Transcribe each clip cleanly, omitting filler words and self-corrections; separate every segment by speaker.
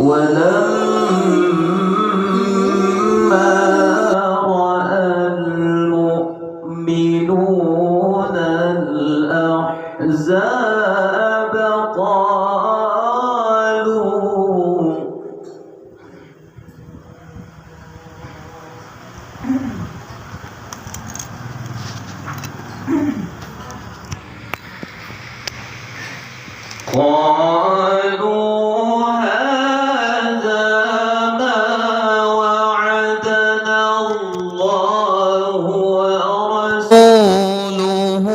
Speaker 1: ولما رأى المؤمنون الأحزاب قالوا هذا ما وعدنا الله ورسوله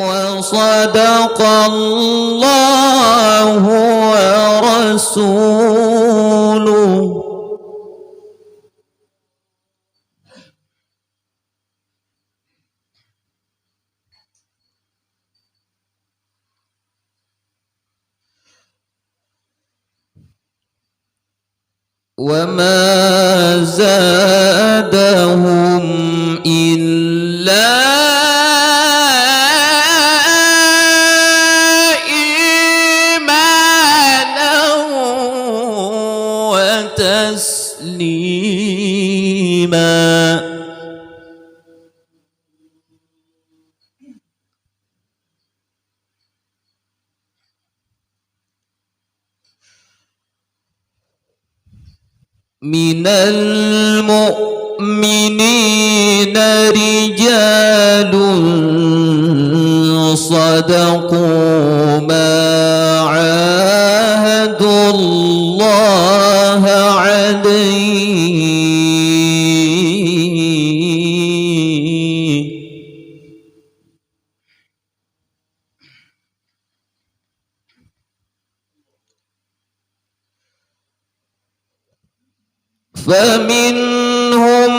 Speaker 1: وصدق الله ورسوله. وما زادهم إلا إيمانا وتسليما. من المؤمنين رجال صدقوا ما عاهدوا الله عليه. فمنهم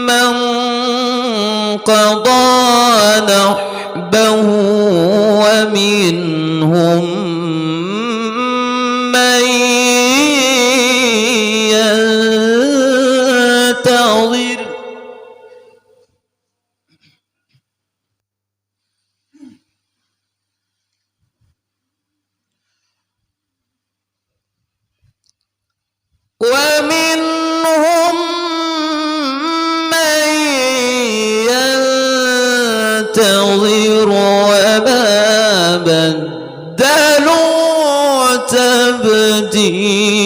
Speaker 1: من قضى نحبه ومنهم من ينتظر. ومنهم من ينتظر وما بدلوا تبديلا.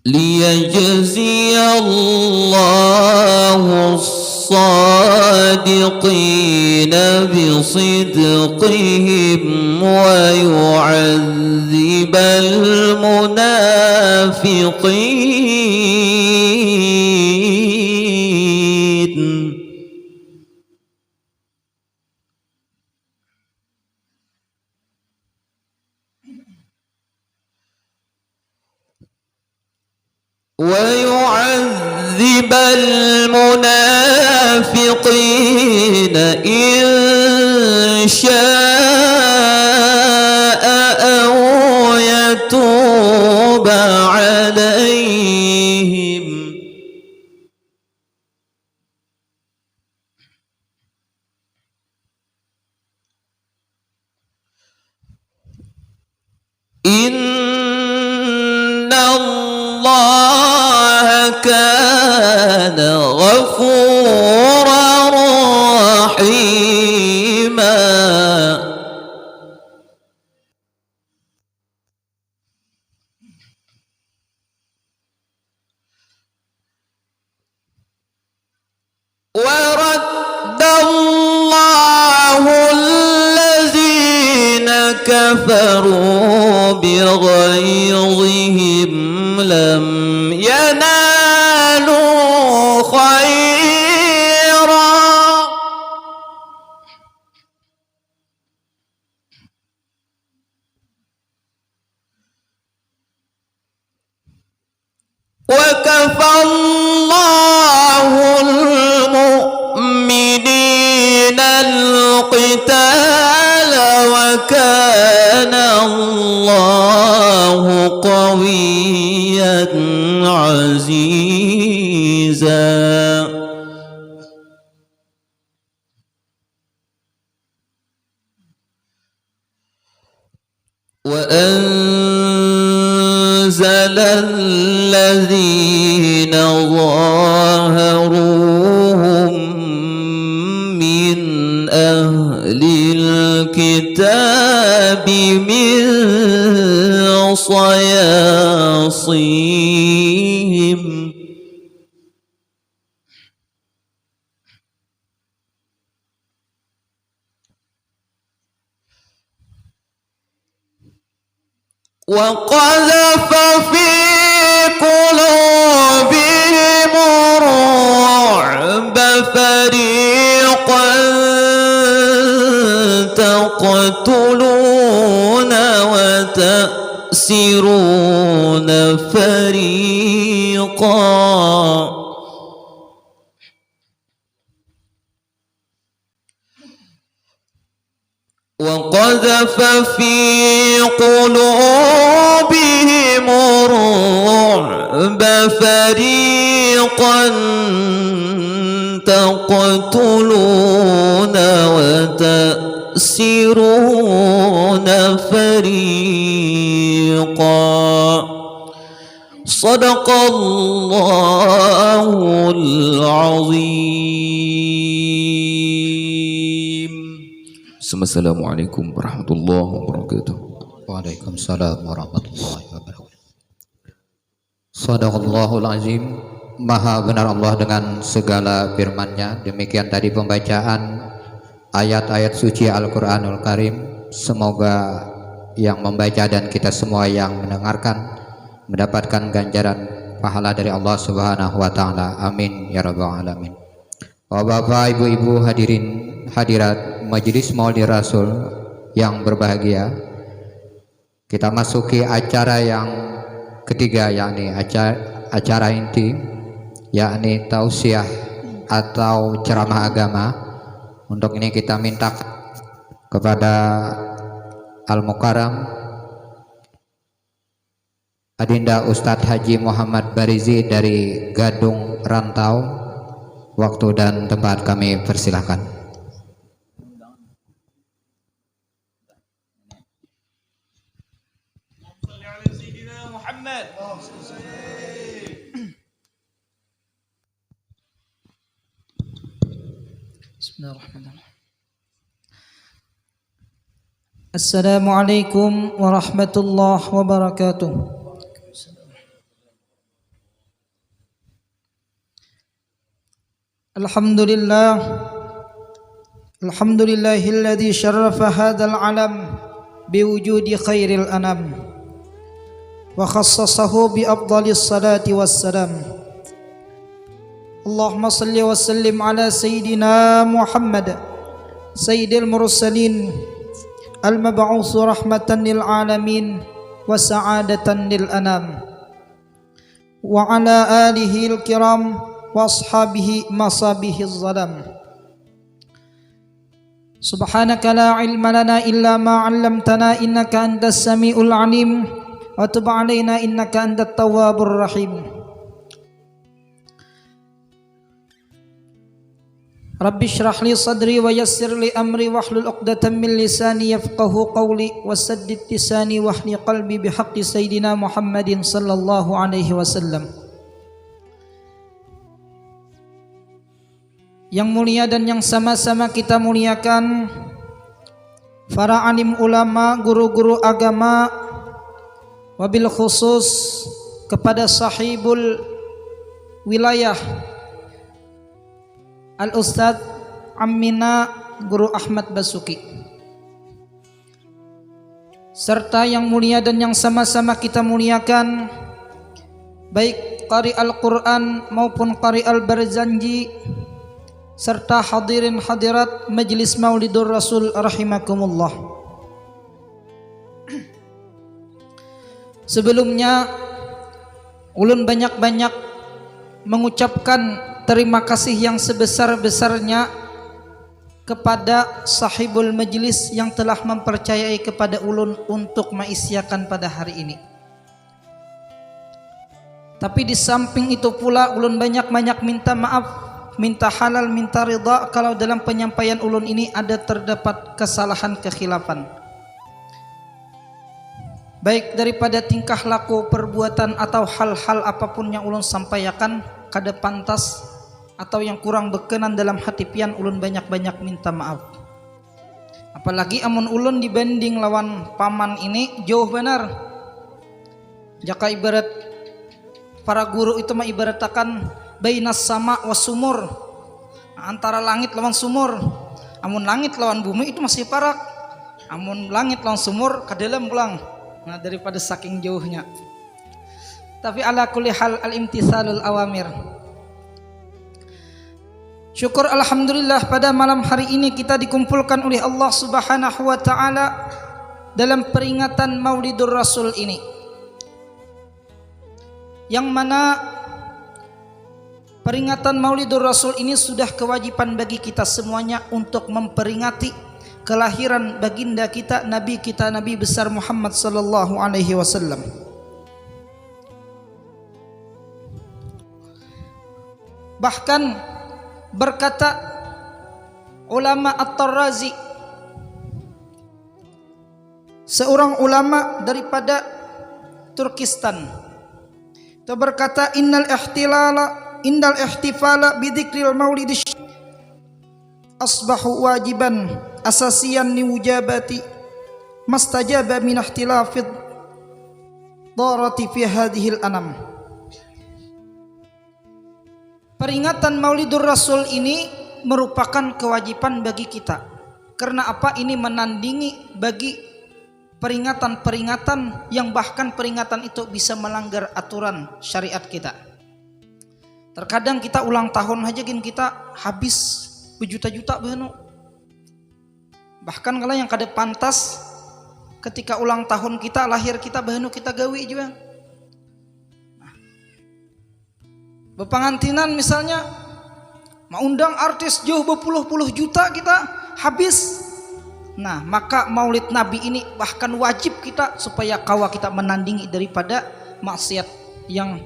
Speaker 1: ليجزي الله الصادقين بصدقهم ويعذب المنافقين. ويعذب المنافقين إن شاء أو يتوب عليهم. إن الله كان غفورا رحيما. ورد الله الذين كفروا بغيظهم لم ينالوا خيرا وكفى الله المؤمنين القتال وكان الله قويا عزيزا. عزيزا وأنزل الذين ظاهروهم من أهل الكتاب من صياصيهم وقذف في قلوبهم الرعب فريقا تقتلون وتأسرون فريقا وقذف في قلوبهم الرعب فريقا تقتلون وتأسرون فريقا صدق الله العظيم. Assalamualaikum warahmatullahi wabarakatuh.
Speaker 2: Waalaikumsalam warahmatullahi wabarakatuh. Shadaqallahul azim. Maha benar Allah dengan segala firman-Nya. Demikian tadi pembacaan ayat-ayat suci Al-Qur'anul Karim. Semoga yang membaca dan kita semua yang mendengarkan mendapatkan ganjaran pahala dari Allah Subhanahu wa taala. Amin ya rabbal alamin. Bapak, ibu-ibu, hadirin hadirat Majelis Maulid Rasul yang berbahagia, kita masuki acara yang ketiga, yakni acara inti, yakni tausiah atau ceramah agama. Untuk ini kita minta kepada Al-Mukarram Adinda Ustadz Haji Muhammad Barizi dari Gadung Rantau. Waktu dan tempat kami persilahkan.
Speaker 3: Bismillahirrahmanirrahim. Assalamualaikum warahmatullahi wabarakatuh. Alhamdulillah, alhamdulillahilladzi syarrafa hadzal alam biwujudi khairil anam wa khassasahu bi afdalis salati wassalam. Allahumma salli wa sallim ala sayyidina Muhammad sayyidil mursalin al-mab'uts rahmatan lil alamin wa sa'adatan lil anam wa ala alihi al-kiram wa ashabihi masabihiz zalam. Subhanaka la ilma lana illa ma 'allamtana innaka antas samiul alim wa tub 'alaina innaka antat tawwabur rahim. Rabbi shrah li sadri wa yassir li amri wahlul 'uqdatam min lisani yafqahu qawli wasaddid lisani wahni qalbi bihaqqi sayyidina Muhammadin sallallahu alaihi wasallam. Yang mulia dan yang sama-sama kita muliakan para alim ulama, guru-guru agama, wabil khusus kepada sahibul wilayah Al-Ustadz Ammina Guru Ahmad Basuki, serta yang mulia dan yang sama-sama kita muliakan baik qari Al-Quran maupun qari Al-Barzanji, serta hadirin hadirat Majelis Maulidur Rasul rahimakumullah. Sebelumnya ulun banyak-banyak mengucapkan terima kasih yang sebesar-besarnya kepada sahibul majlis yang telah mempercayai kepada ulun untuk maisyakan pada hari ini. Tapi di samping itu pula ulun banyak-banyak minta maaf, minta halal, minta ridha kalau dalam penyampaian ulun ini ada terdapat kesalahan kekhilafan. Baik daripada tingkah laku, perbuatan atau hal-hal apapun yang ulun sampaikan kada pantas atau yang kurang berkenan dalam hati pian, ulun banyak-banyak minta maaf. Apalagi amun ulun dibanding lawan paman ini jauh benar. Jaka ibarat para guru itu mah ibaratakan bainas sama was sumur, antara langit lawan sumur. Amun langit lawan bumi itu masih parak, amun langit lawan sumur kadelam pulang. Nah, daripada saking jauhnya. Tapi ala kulli hal al-imtisalul awamir. Syukur alhamdulillah pada malam hari ini kita dikumpulkan oleh Allah Subhanahu wa taala dalam peringatan Maulidur Rasul ini. Yang mana peringatan Maulidur Rasul ini sudah kewajiban bagi kita semuanya untuk memperingati kelahiran baginda kita Nabi besar Muhammad sallallahu alaihi wasallam. Bahkan berkata ulama At-Tarrazi, seorang ulama daripada Turkistan, itu berkata innal ihtifala bidzikril maulid asbahu wajiban asasiyan liwujabati mastajaba min ihtilafid darati fi hadhil anam. Peringatan Maulidur Rasul ini merupakan kewajiban bagi kita. Karena apa? Ini menandingi bagi peringatan-peringatan yang bahkan peringatan itu bisa melanggar aturan syariat kita. Terkadang kita ulang tahun aja gin kita habis berjuta-juta bahnu. Bahkan kalau yang kada pantas ketika ulang tahun kita, lahir kita bahnu kita gawi juga. Bepangantinan misalnya mau undang artis jauh berpuluh-puluh juta kita habis. Nah, maka Maulid Nabi ini bahkan wajib kita supaya kawa kita menandingi daripada maksiat yang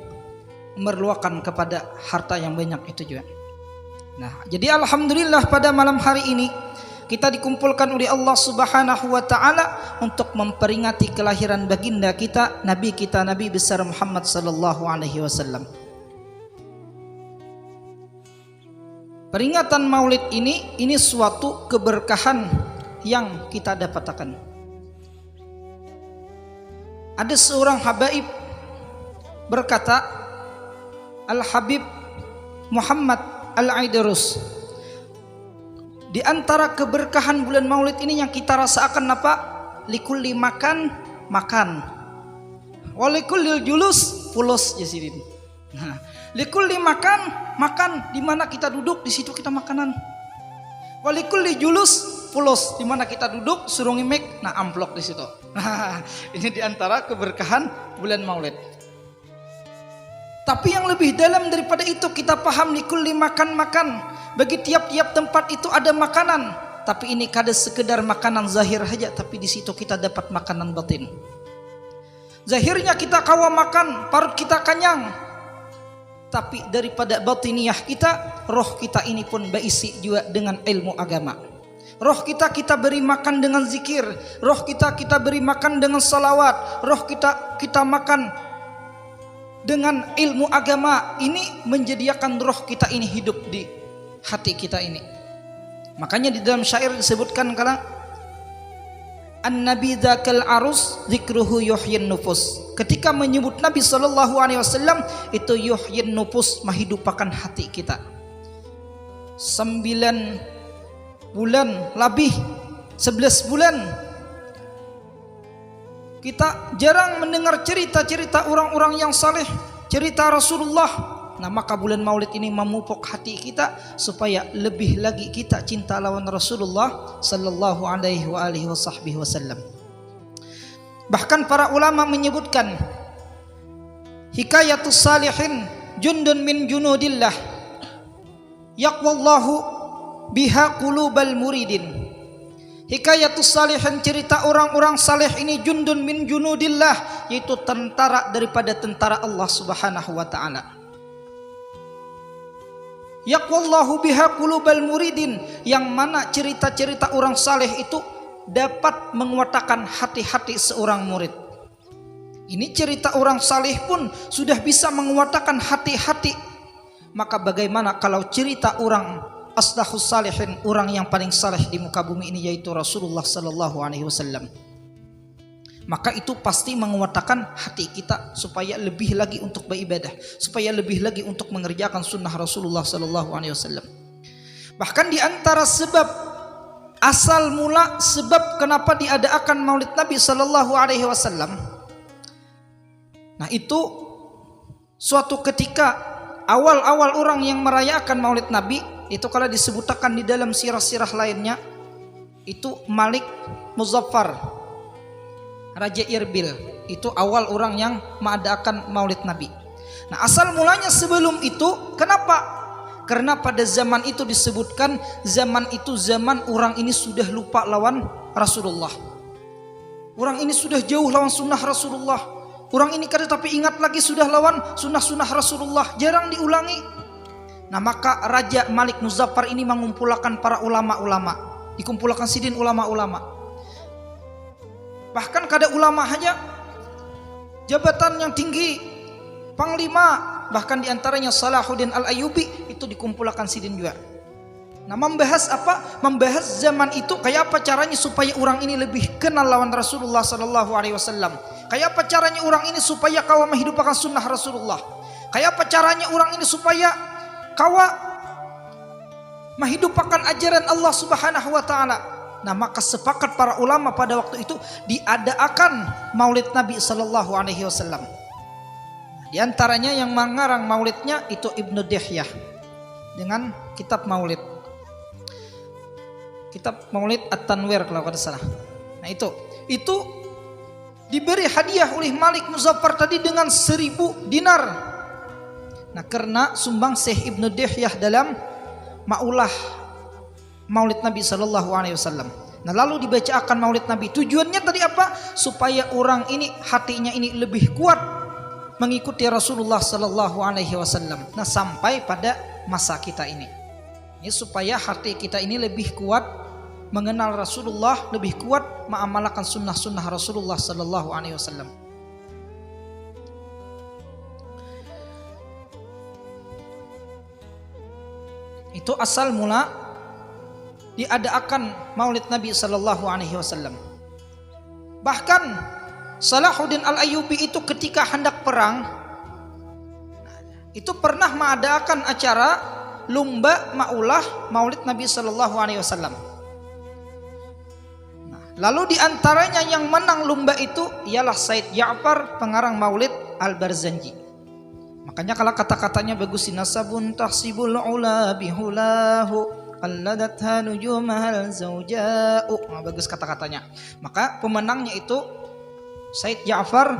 Speaker 3: memerlukan kepada harta yang banyak itu juga. Nah, jadi alhamdulillah pada malam hari ini kita dikumpulkan oleh Allah Subhanahu wa taala untuk memperingati kelahiran baginda kita Nabi besar Muhammad sallallahu alaihi wasallam. Peringatan Maulid ini suatu keberkahan yang kita dapatkan. Ada seorang habaib berkata, Al-Habib Muhammad Al-Aidarus, di antara keberkahan bulan Maulid ini yang kita rasakan apa? Likulli makan, walikullil julus, pulos jasidin. Nah, likulli makan, di mana kita duduk di situ kita makanan. Walikulli julus, pulos, di mana kita duduk suruh ngimek, nah amplok di situ. Ini di antara keberkahan bulan Maulid. Tapi yang lebih dalam daripada itu kita paham likulli makan. Bagi tiap-tiap tempat itu ada makanan. Tapi ini kada sekedar makanan zahir saja, tapi di situ kita dapat makanan batin. Zahirnya kita kawa makan, perut kita kenyang. Tapi daripada batiniyah kita, roh kita ini pun berisi juga dengan ilmu agama. Roh kita beri makan dengan zikir, roh kita beri makan dengan salawat, roh kita makan dengan ilmu agama. Ini menjadikan roh kita ini hidup di hati kita ini. Makanya di dalam syair disebutkan kala An-Nabi dzakal arus dzikruhu yuhyin nufus. Ketika menyebut Nabi sallallahu alaihi wasallam itu yuhyin nufus, menghidupkan hati kita. 9 bulan lebih 11 bulan kita jarang mendengar cerita-cerita orang-orang yang saleh, cerita Rasulullah. Nah, maka bulan Maulid ini memupuk hati kita supaya lebih lagi kita cinta lawan Rasulullah sallallahu alaihi wasallam. Bahkan para ulama menyebutkan hikayatus salihin jundun min junudillah yaqwallahu biha qulubal muridin. Hikayatus salihin, cerita orang-orang saleh ini, jundun min junudillah, yaitu tentara daripada tentara Allah Subhanahu wa taala. Yaqwallahu biha qulubal muridin, yang mana cerita-cerita orang saleh itu dapat menguatkan hati-hati seorang murid. Ini cerita orang saleh pun sudah bisa menguatkan hati-hati. Maka bagaimana kalau cerita orang asdaqus salihin, orang yang paling saleh di muka bumi ini, yaitu Rasulullah sallallahu alaihi wasallam. Maka itu pasti menguatkan hati kita supaya lebih lagi untuk beribadah, supaya lebih lagi untuk mengerjakan sunnah Rasulullah sallallahu alaihi wasallam. Bahkan di antara sebab asal mula sebab kenapa diadakan Maulid Nabi sallallahu alaihi wasallam, nah itu suatu ketika awal-awal orang yang merayakan Maulid Nabi itu, kalau disebutkan di dalam sirah-sirah lainnya, itu Malik Muzaffar, Raja Irbil, itu awal orang yang mengadakan Maulid Nabi. Nah, asal mulanya sebelum itu, kenapa? Karena pada zaman itu disebutkan zaman itu zaman orang ini sudah lupa lawan Rasulullah. Orang ini sudah jauh lawan sunnah Rasulullah. Orang ini kada tapi ingat lagi sudah lawan sunnah-sunnah Rasulullah, jarang diulangi. Nah, maka Raja Malik Muzaffar ini mengumpulkan para ulama-ulama, dikumpulkan sidin ulama-ulama. Bahkan kada ulama hanya, jabatan yang tinggi, panglima, bahkan diantaranya Salahuddin Al-Ayyubi itu dikumpulkan sidin juga. Nah, membahas apa? Membahas zaman itu kayak apa caranya supaya orang ini lebih kenal lawan Rasulullah sallallahu alaihi wasallam. Kayak apa caranya orang ini supaya kawa menghidupkan sunnah Rasulullah. Kayak apa caranya orang ini supaya kawa menghidupkan ajaran Allah Subhanahu wa taala. Nah, maka sepakat para ulama pada waktu itu diadakan Maulid Nabi sallallahu alaihi wasallam. Di antaranya yang mengarang maulidnya itu Ibnu Dihyah dengan kitab Maulid. Kitab Maulid At-Tanwir kalau tidak salah. Nah, itu diberi hadiah oleh Malik Muzaffar tadi dengan 1000 dinar. Nah, karena sumbang Syekh Ibnu Dihyah dalam maulah Maulid Nabi sallallahu alaihi wasallam. Nah, lalu dibacakan Maulid Nabi. Tujuannya tadi apa? Supaya orang ini hatinya ini lebih kuat mengikuti Rasulullah sallallahu alaihi wasallam. Nah, sampai pada masa kita ini. Ini supaya hati kita ini lebih kuat mengenal Rasulullah, lebih kuat mengamalkan sunnah-sunnah Rasulullah sallallahu alaihi wasallam. Itu asal mula diadakan Maulid Nabi sallallahu alaihi wasallam. Bahkan Salahuddin Al-Ayyubi itu ketika hendak perang itu pernah mengadakan acara lomba maulah Maulid Nabi sallallahu alaihi wasallam. Nah, lalu diantaranya yang menang lomba itu ialah Said Ja'far, pengarang Maulid Al-Barzanji. Makanya kalau kata-katanya bagus, nasabun tahsibul ula bihulahu alladatha nujumahal zawja'u. Nah, bagus kata-katanya. Maka pemenangnya itu Said Ja'far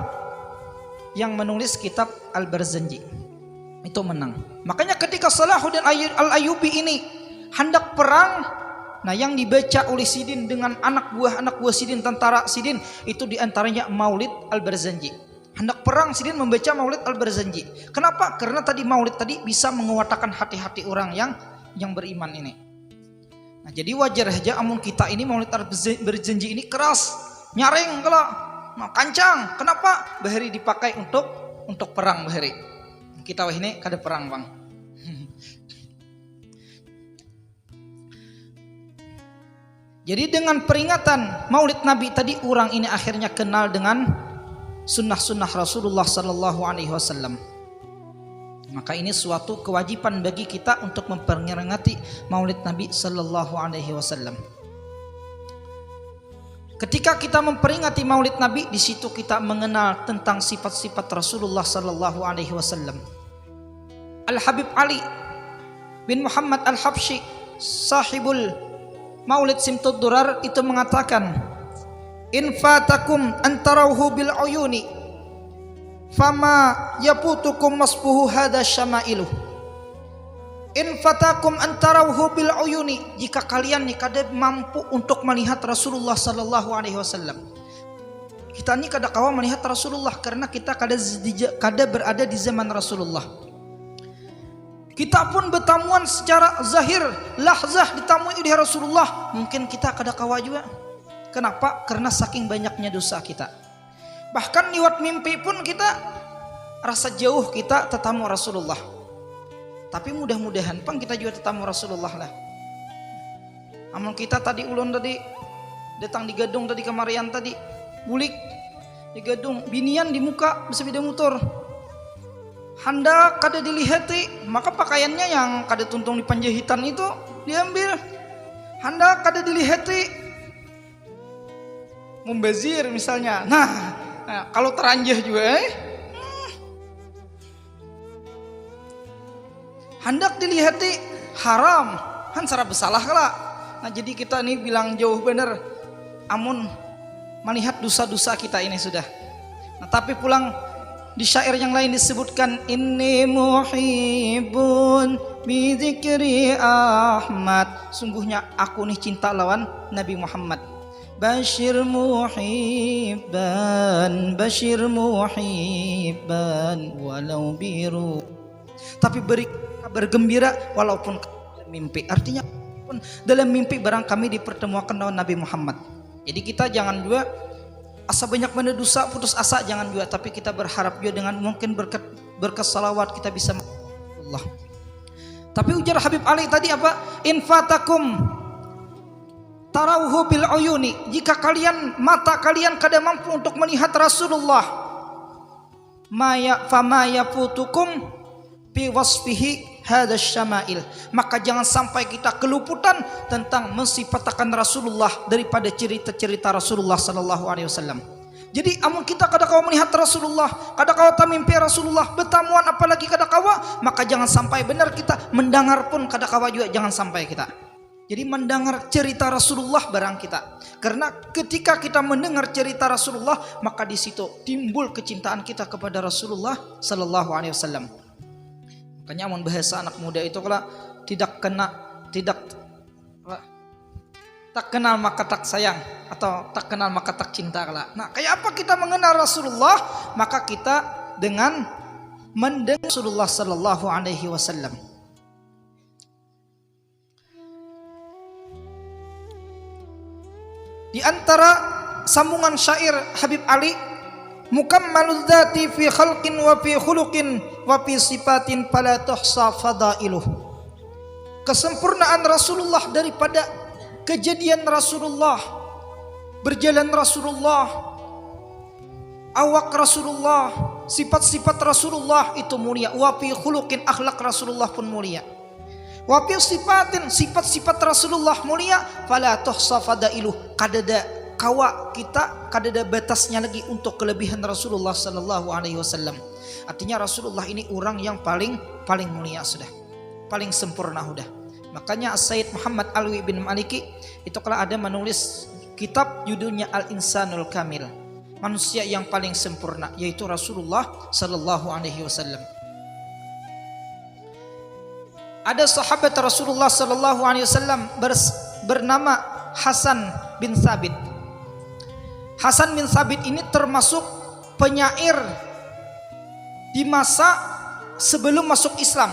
Speaker 3: yang menulis kitab Al-Barzanji. Itu menang. Makanya ketika Salahuddin Al-Ayyubi ini hendak perang, nah yang dibaca oleh Sidin dengan anak buah Sidin, tentara Sidin, itu diantaranya Maulid Al-Barzanji. Hendak perang Sidin membaca Maulid Al-Barzanji. Kenapa? Karena tadi Maulid tadi bisa menguatkan hati-hati orang yang beriman ini. Nah, jadi wajar saja amun kita ini Maulid Al-Barzanji ini keras, nyaring kalau kancang. Kenapa? Bahari dipakai untuk perang bahari. Kita wah ini kada perang bang. Jadi dengan peringatan Maulid Nabi tadi, orang ini akhirnya kenal dengan sunnah-sunnah Rasulullah sallallahu alaihi wasallam. Maka ini suatu kewajiban bagi kita untuk memperingati Maulid Nabi sallallahu alaihi wasallam. Ketika kita memperingati Maulid Nabi, di situ kita mengenal tentang sifat-sifat Rasulullah sallallahu alaihi wasallam. Al-Habib Ali bin Muhammad Al-Habsyi, sahibul Maulid Simtud Durar, itu mengatakan, in fatakum antarauhu bil uyuni fama yaputukum masbuhu hadha syamailuh. In fatakum antarawhu bil uyuni, jika kalian nih kada mampu untuk melihat Rasulullah sallallahu alaihi wasallam. Kita ni kada kawa melihat Rasulullah karena kita kada berada di zaman Rasulullah. Kita pun bertamuan secara zahir, lahzah ditamui oleh Rasulullah, mungkin kita kada kawa juga. Kenapa? Karena saking banyaknya dosa kita. Bahkan lewat mimpi pun kita rasa jauh kita tetamu Rasulullah. Tapi mudah-mudahan pang kita juga tetamu Rasulullah lah. Amun kita tadi ulun tadi datang di gedung tadi kemarian tadi bulik di gedung binian di muka bersepeda motor. Hendak kada dilihati, maka pakaiannya yang kada tuntung di panjahitan itu diambil. Hendak kada dilihati, membazir misalnya. Nah kalau teranjah juga hendak dilihati haram, kan cara bersalah kala. Nah jadi kita nih bilang jauh bener, amun melihat dosa-dosa kita ini sudah. Nah tapi pulang di syair yang lain disebutkan inni muhibbun bi dzikri Ahmad, sungguhnya aku nih cinta lawan Nabi Muhammad. Bashir muhibban walau biru, tapi beri kabar gembira walaupun mimpi. Artinya pun dalam mimpi barang kami dipertemukan dengan Nabi Muhammad. Jadi kita jangan juga asa banyak mana dosa putus asa, jangan juga, tapi kita berharap juga dengan mungkin berkat salawat kita bisa Allah. Tapi ujar Habib Ali tadi apa? In fatakum tarauhu bil uyuni, jika kalian mata kalian kada mampu untuk melihat Rasulullah, fama yafutukum bi wasfihi hadas syama'il, maka jangan sampai kita keluputan tentang mensifatakan Rasulullah daripada cerita-cerita Rasulullah sallallahu alaihi wasallam. Jadi amun kita kada kawa melihat Rasulullah, kada kawa mimpi Rasulullah, bertamuan apalagi kada kawa, maka jangan sampai benar kita mendengar pun kada kawa juga, jangan sampai kita. Jadi mendengar cerita Rasulullah barang kita. Karena ketika kita mendengar cerita Rasulullah, maka di situ timbul kecintaan kita kepada Rasulullah sallallahu alaihi wasallam. Makanya amun bahasa anak muda itu kalau tak kenal maka tak sayang, atau tak kenal maka tak cinta kala. Nah, kayak apa kita mengenal Rasulullah? Maka kita dengan mendengar Rasulullah sallallahu alaihi wasallam. Di antara sambungan syair Habib Ali, mukammalul dzati fi khalqin wa fi khuluqin wa fi sifatin fala tuhsa fadailuh. Kesempurnaan Rasulullah daripada kejadian Rasulullah, berjalan Rasulullah, awak Rasulullah, sifat-sifat Rasulullah itu mulia. Wa fi khuluqin, akhlak Rasulullah pun mulia. Wa fi sifatin, sifat-sifat Rasulullah mulia. Fala tuhsa fadailuh, kadada kawa kita kadada batasnya lagi untuk kelebihan Rasulullah sallallahu alaihi wasallam. Artinya Rasulullah ini orang yang paling mulia sudah, paling sempurna sudah. Makanya Sayyid Muhammad Alwi bin Maliki itu kalau ada menulis kitab judulnya Al-Insanul Kamil, manusia yang paling sempurna, yaitu Rasulullah sallallahu alaihi wasallam. Ada sahabat Rasulullah sallallahu alaihi wasallam bernama Hasan bin Thabit. Hasan bin Thabit ini termasuk penyair di masa sebelum masuk Islam,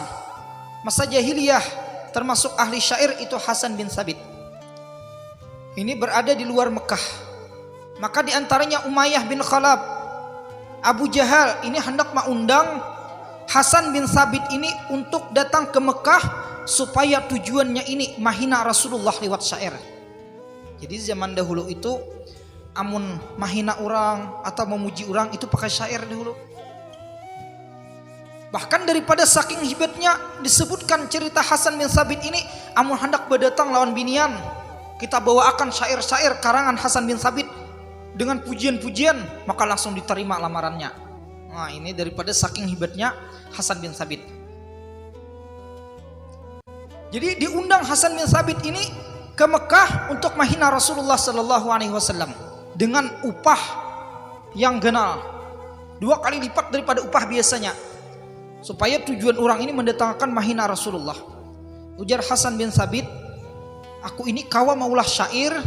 Speaker 3: masa jahiliyah, termasuk ahli syair itu Hasan bin Thabit. Ini berada di luar Mekah. Maka di antaranya Umayyah bin Khalaf, Abu Jahal ini hendak mengundang Hasan bin Thabit ini untuk datang ke Mekah supaya tujuannya ini mahina Rasulullah lewat syair. Jadi zaman dahulu itu amun mahina orang atau memuji orang itu pakai syair dahulu. Bahkan daripada saking hebatnya disebutkan cerita Hasan bin Thabit ini, amun hendak berdatang lawan binian, kita bawakan syair-syair karangan Hasan bin Thabit dengan pujian-pujian, maka langsung diterima lamarannya. Nah, ini daripada saking hebatnya Hasan bin Thabit. Jadi diundang Hasan bin Thabit ini ke Mekah untuk menghina Rasulullah sallallahu alaihi wasallam dengan upah yang genal, 2 kali lipat daripada upah biasanya, supaya tujuan orang ini mendatangkan menghina Rasulullah. Ujar Hasan bin Sabit, aku ini kawa maulah syair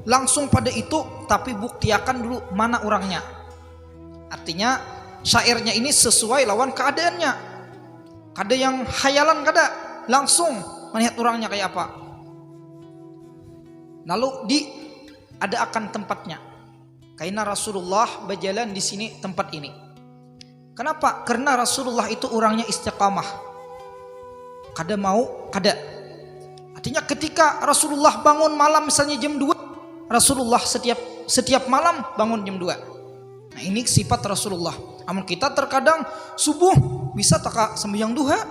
Speaker 3: langsung pada itu, tapi buktiakan dulu mana orangnya. Artinya syairnya ini sesuai lawan keadaannya. Kada yang khayalan, kada langsung melihat orangnya kayak apa. Lalu diadakan tempatnya. Karena Rasulullah berjalan di sini tempat ini. Kenapa? Karena Rasulullah itu orangnya istiqamah. Kada mau, kada. Artinya ketika Rasulullah bangun malam misalnya jam 2, Rasulullah setiap malam bangun jam 2. Nah, ini sifat Rasulullah. Amun kita terkadang subuh bisa tak sembahyang duha.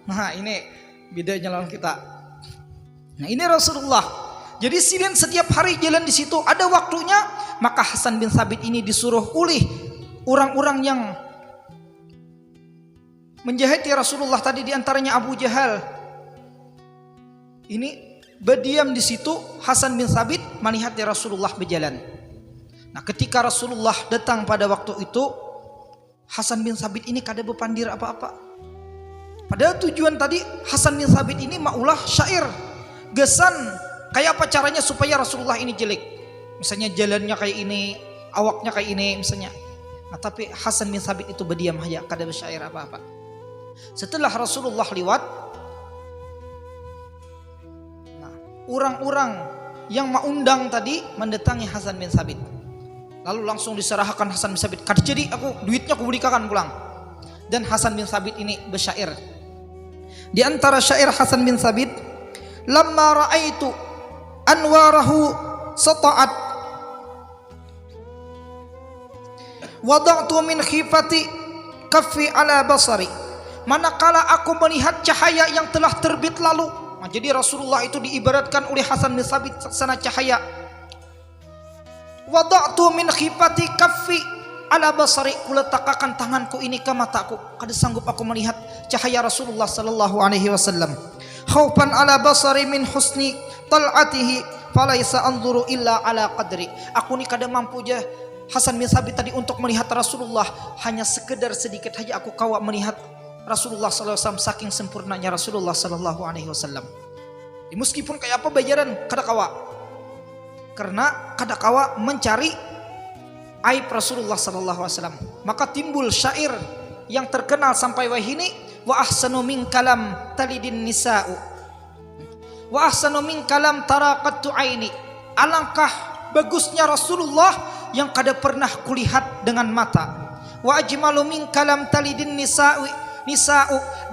Speaker 3: Nah, ini bedanya lawan kita. Nah, ini Rasulullah. Jadi silin setiap hari jalan di situ, ada waktunya. Maka Hasan bin Sabit ini disuruh oleh orang-orang yang menjahati Rasulullah tadi, diantaranya Abu Jahal. Ini berdiam di situ. Hasan bin Sabit melihat Rasulullah berjalan. Nah, ketika Rasulullah datang pada waktu itu, Hasan bin Sabit ini kada berpandir apa-apa. Padahal tujuan tadi Hasan bin Sabit ini maulah syair, gesan kayak apa caranya supaya Rasulullah ini jelek. Misalnya jalannya kayak ini, awaknya kayak ini misalnya. Nah, tapi Hasan bin Sabit itu berdiam aja, kada bersyair apa-apa. Setelah Rasulullah lewat, nah, orang-orang yang mengundang tadi mendatangi Hasan bin Sabit. Lalu langsung diserahkan Hasan bin Sabit. Kada jadi aku duitnya aku berikan pulang. Dan Hasan bin Sabit ini bersyair. Di antara syair Hasan bin Sabit, lamma ra'aitu anwarahu sata'at wada'tu min khifati kaffi ala basari. Manakala aku melihat cahaya yang telah terbit lalu. Nah, jadi Rasulullah itu diibaratkan oleh Hasan bin Sabit sana cahaya. Wada'tu min khifati kaffi ala basari, kuletakkan tanganku ini ke mataku, kada sanggup aku melihat cahaya Rasulullah sallallahu alaihi wasallam. Khaufan ala basari min husni tal'atihi falaisa anzuru illa ala qadri. Aku ni kada mampu je Hasan bin Sabit tadi untuk melihat Rasulullah, hanya sekedar sedikit saja aku kawa melihat Rasulullah sallallahu alaihi wasallam, saking sempurnanya Rasulullah sallallahu alaihi wasallam. Meskipun kayak apa bayaran kada kawa. Karena kada kawa mencari aib Rasulullah sallallahu alaihi wasallam. Maka timbul syair yang terkenal sampai wahini, wa ahsanu min kalam talidin nisa'u wa ahsanu min kalam taraqattu aini. Alangkah bagusnya Rasulullah yang kada pernah kulihat dengan mata. Wa ajmalu min kalam talidin nisa'u,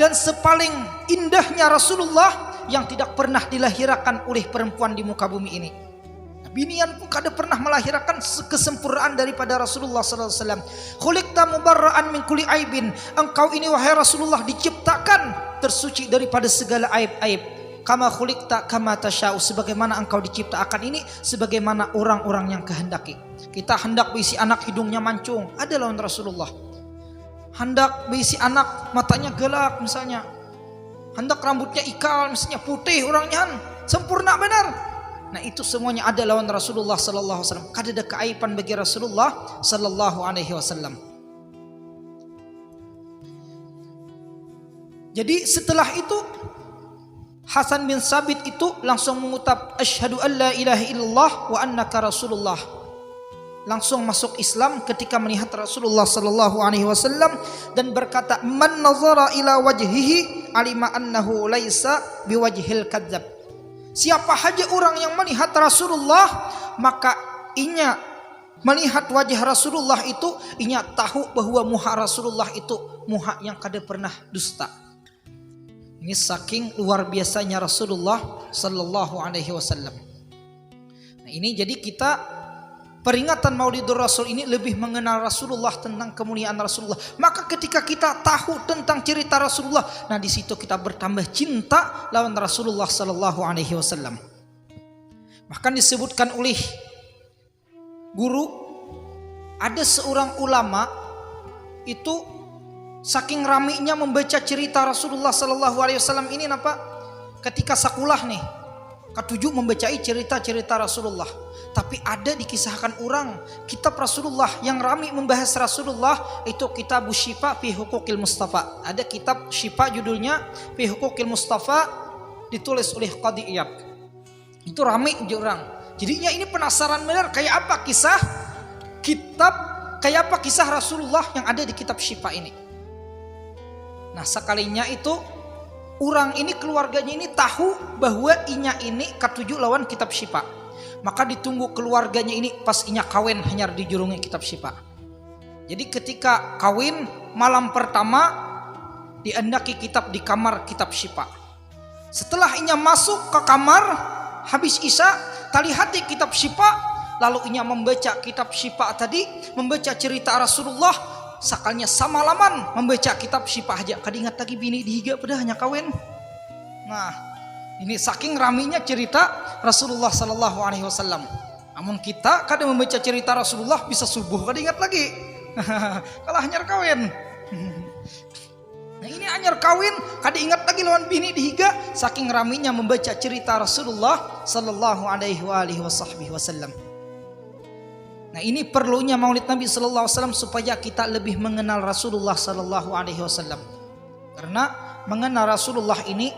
Speaker 3: dan sepaling indahnya Rasulullah yang tidak pernah dilahirkan oleh perempuan di muka bumi ini. Binian pun kada pernah melahirkan kesempurnaan daripada Rasulullah sallallahu alaihi wasallam. Khuliqta mubarra'an min kulli aibin. Engkau ini wahai Rasulullah diciptakan tersuci daripada segala aib-aib. Kama khuliqta kama tasya'u, sebagaimana engkau diciptakan ini sebagaimana orang-orang yang kehendaki. Kita hendak berisi anak hidungnya mancung, ada lawan Rasulullah. Hendak berisi anak matanya gelap misalnya. Hendak rambutnya ikal misalnya, putih orangnya, sempurna benar. Nah, itu semuanya ada lawan Rasulullah sallallahu alaihi wasallam. Kada ada keaiban bagi Rasulullah sallallahu alaihi wasallam. Jadi setelah itu Hasan bin Sabit itu langsung mengucap asyhadu an la ilaha illallah wa annaka rasulullah. Langsung masuk Islam ketika melihat Rasulullah sallallahu alaihi wasallam dan berkata, man nazara ila wajhihi alima annahu laisa biwajhil kadzab. Siapa saja orang yang melihat Rasulullah, maka inya melihat wajah Rasulullah itu, inya tahu bahwa muha Rasulullah itu muha yang kada pernah dusta. Ini saking luar biasanya Rasulullah sallallahu alaihi wasallam. Nah, ini jadi kita peringatan Maulidur Rasul ini lebih mengenal Rasulullah, tentang kemuliaan Rasulullah. Maka ketika kita tahu tentang cerita Rasulullah, nah di situ kita bertambah cinta lawan Rasulullah sallallahu alaihi wasallam. Bahkan disebutkan oleh guru, ada seorang ulama itu saking raminya membaca cerita Rasulullah sallallahu alaihi wasallam ini, napa? Ketika sakulah nih, ketujuh membacai cerita-cerita Rasulullah. Tapi ada dikisahkan orang kitab Rasulullah yang ramai membahas Rasulullah, itu kitab Syifa fi Huquqil Mustafa. Ada kitab Syifa judulnya fi Huquqil Mustafa, ditulis oleh Qadi Iyad. Itu rame aja orang. Jadinya ini penasaran benar kayak apa kisah Rasulullah yang ada di kitab Syifa ini. Nah sekalinya itu orang ini keluarganya ini tahu bahwa inya ini katuju lawan kitab Syifa. Maka ditunggu keluarganya ini pas inya kawin hanyar di jurungnya kitab Syifa. Jadi ketika kawin malam pertama diandaki kitab di kamar kitab Syifa. Setelah inya masuk ke kamar habis isya tali hati kitab Syifa, lalu inya membaca kitab Syifa tadi, membaca cerita Rasulullah. Sakalnya samalaman membaca kitab Syifa aja kadingat lagi bini dihiga pada hanya kawin. Nah ini saking raminya cerita Rasulullah Sallallahu Alaihi Wasallam. Namun kita kadang membaca cerita Rasulullah bisa subuh kadingat lagi kalau hanyar kawin. Nah ini anyar kawin kada ingat lagi lawan bini dihiga saking raminya membaca cerita Rasulullah Sallallahu Alaihi Wasallam. Nah ini perlunya Maulid Nabi Sallallahu Alaihi Wasallam supaya kita lebih mengenal Rasulullah Sallallahu Alaihi Wasallam. Karena mengenal Rasulullah ini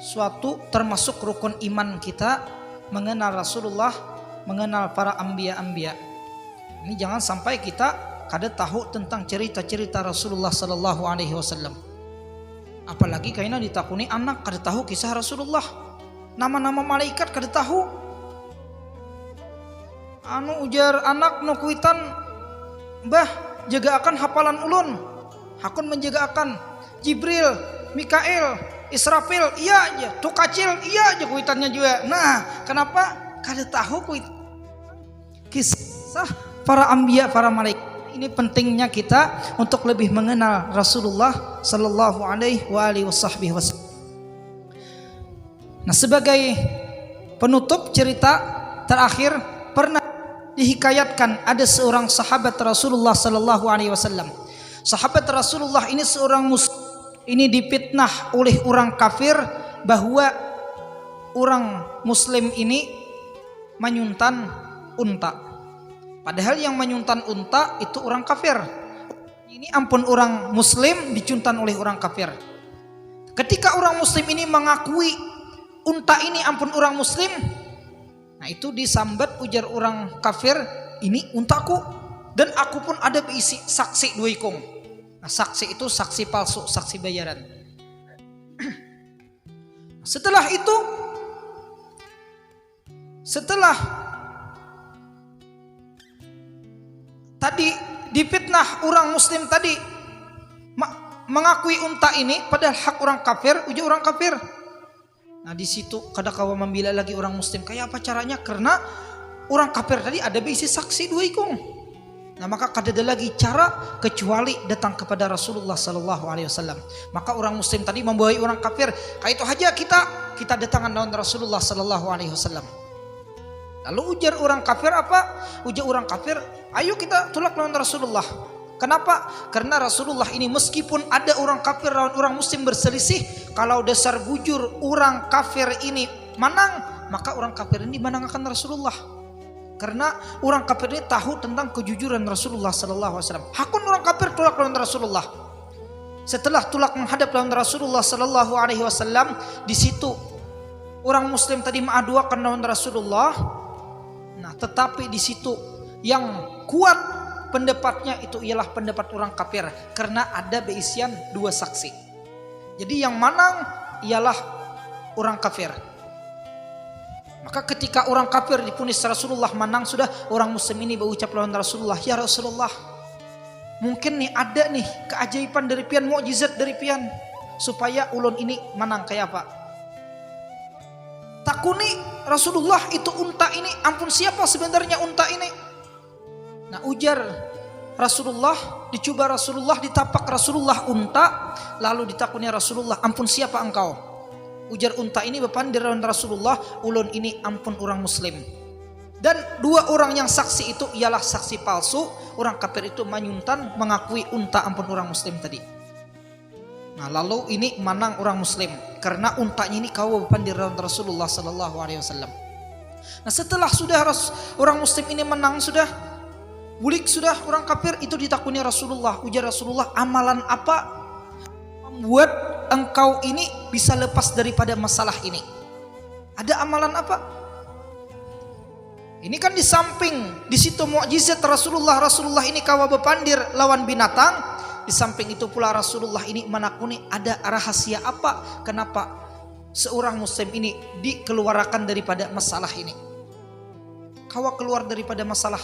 Speaker 3: suatu termasuk rukun iman kita, mengenal Rasulullah, mengenal para anbiya-anbiya. Ini jangan sampai kita kada tahu tentang cerita-cerita Rasulullah Sallallahu Alaihi Wasallam. Apalagi kayaknya ditakuni anak kada tahu kisah Rasulullah, nama-nama malaikat kada tahu. Ujar anak no kuitan, bah jaga akan hafalan ulun, hakun menjaga akan Jibril, Mikail, Israfil, iya aja, Tukacil, iya aja kuitannya juga. Nah kenapa kada tahu kuit kisah para anbiya, para malaikat. Ini pentingnya kita untuk lebih mengenal Rasulullah Sallallahu Alaihi Wasallam. Nah sebagai penutup cerita terakhir, pernah dihikayatkan ada seorang sahabat Rasulullah Sallallahu Alaihi Wasallam. Sahabat Rasulullah ini seorang muslim, ini dipitnah oleh orang kafir bahwa orang muslim ini menyuntan unta. Padahal yang menyuntan unta itu orang kafir. Ini ampun orang muslim dicuntan oleh orang kafir. Ketika orang muslim ini mengakui unta ini ampun orang muslim, nah itu disambat ujar orang kafir, ini untaku dan aku pun ada berisi saksi dua ikung. Nah, saksi itu saksi palsu, saksi bayaran. Setelah tadi dipitnah orang muslim tadi mengakui unta ini padahal hak orang kafir, ujar orang kafir. Nah di situ kada kawa membela lagi orang muslim. Kayak apa caranya? Karena orang kafir tadi ada berisi saksi dua ikung. Nah maka kada ada lagi cara kecuali datang kepada Rasulullah Sallallahu Alaihi Wasallam. Maka orang muslim tadi membawahi orang kafir. Kayak itu aja kita datangan lawan Rasulullah Sallallahu Alaihi Wasallam. Lalu ujar orang kafir apa? Ujar orang kafir, ayo kita tolak lawan Rasulullah. Kenapa? Karena Rasulullah ini meskipun ada orang kafir lawan orang muslim berselisih, kalau dasar bujur orang kafir ini menang, maka orang kafir ini menang akan Rasulullah. Karena orang kafir ini tahu tentang kejujuran Rasulullah Sallallahu Alaihi Wasallam. Hakun orang kafir tolak lawan Rasulullah. Setelah tolak menghadap lawan Rasulullah Sallallahu Alaihi Wasallam, di situ orang muslim tadi mengaduakan lawan Rasulullah. Nah, tetapi di situ yang kuat pendapatnya itu ialah pendapat orang kafir karena ada beisian dua saksi. Jadi yang menang ialah orang kafir. Maka ketika orang kafir dipunis Rasulullah menang, sudah orang muslim ini berucap lawan Rasulullah, ya Rasulullah, mungkin nih ada nih keajaiban dari pian, mukjizat dari pian supaya ulun ini menang kayak apa? Takuni Rasulullah itu unta ini, ampun siapa sebenarnya unta ini? Nah ujar Rasulullah, dicoba Rasulullah, ditapak Rasulullah unta, lalu ditakuni Rasulullah, ampun siapa engkau? Ujar unta ini bepandir lawan Rasulullah, ulun ini ampun orang muslim. Dan dua orang yang saksi itu ialah saksi palsu, orang kafir itu menyuntan mengakui unta ampun orang muslim tadi. Nah lalu ini menang orang muslim karena untanya ini kau bepandir lawan Rasulullah Sallallahu Alaihi Wasallam. Nah setelah sudah orang muslim ini menang, sudah bulik, sudah orang kafir itu ditakuni Rasulullah. Ujar Rasulullah, amalan apa membuat engkau ini bisa lepas daripada masalah ini? Ada amalan apa? Ini kan di samping di situ mukjizat Rasulullah ini kawa bepandir lawan binatang, di samping itu pula Rasulullah ini menakuni ada rahasia apa kenapa seorang muslim ini dikeluarkan daripada masalah ini. Kawa keluar daripada masalah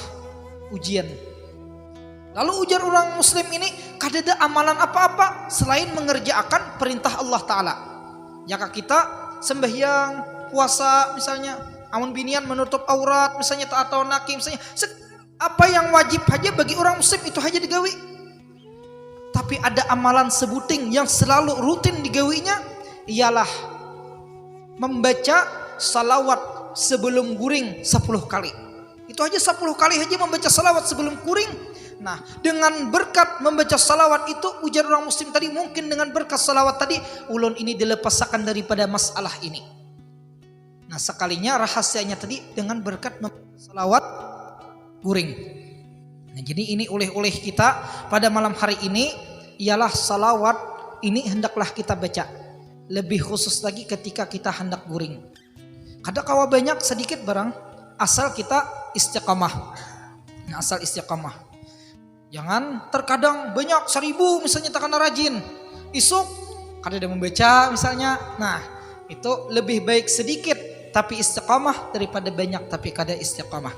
Speaker 3: ujian. Lalu ujar orang muslim ini, kadada amalan apa-apa selain mengerjakan perintah Allah Ta'ala. Jika kita sembahyang, puasa misalnya, amun binian menutup aurat misalnya, atau naki misalnya, apa yang wajib aja bagi orang muslim itu aja digawi. Tapi ada amalan sebuting yang selalu rutin digawinya, ialah membaca salawat sebelum guring 10 kali. Itu aja 10 kali aja membaca salawat sebelum guring. Nah, dengan berkat membaca salawat itu, ujar orang muslim tadi, mungkin dengan berkat salawat tadi ulun ini dilepaskan daripada masalah ini. Nah, sekalinya rahasianya tadi dengan berkat membaca salawat guring. Nah, jadi ini oleh kita pada malam hari ini ialah salawat ini hendaklah kita baca. Lebih khusus lagi ketika kita hendak guring. Kadang kawa banyak sedikit barang, asal kita istiqamah. Nah, asal istiqamah. Jangan terkadang banyak 1000 misalnya takkan rajin. Isuk kada ada membaca misalnya. Nah, itu lebih baik sedikit tapi istiqamah daripada banyak tapi kada istiqamah.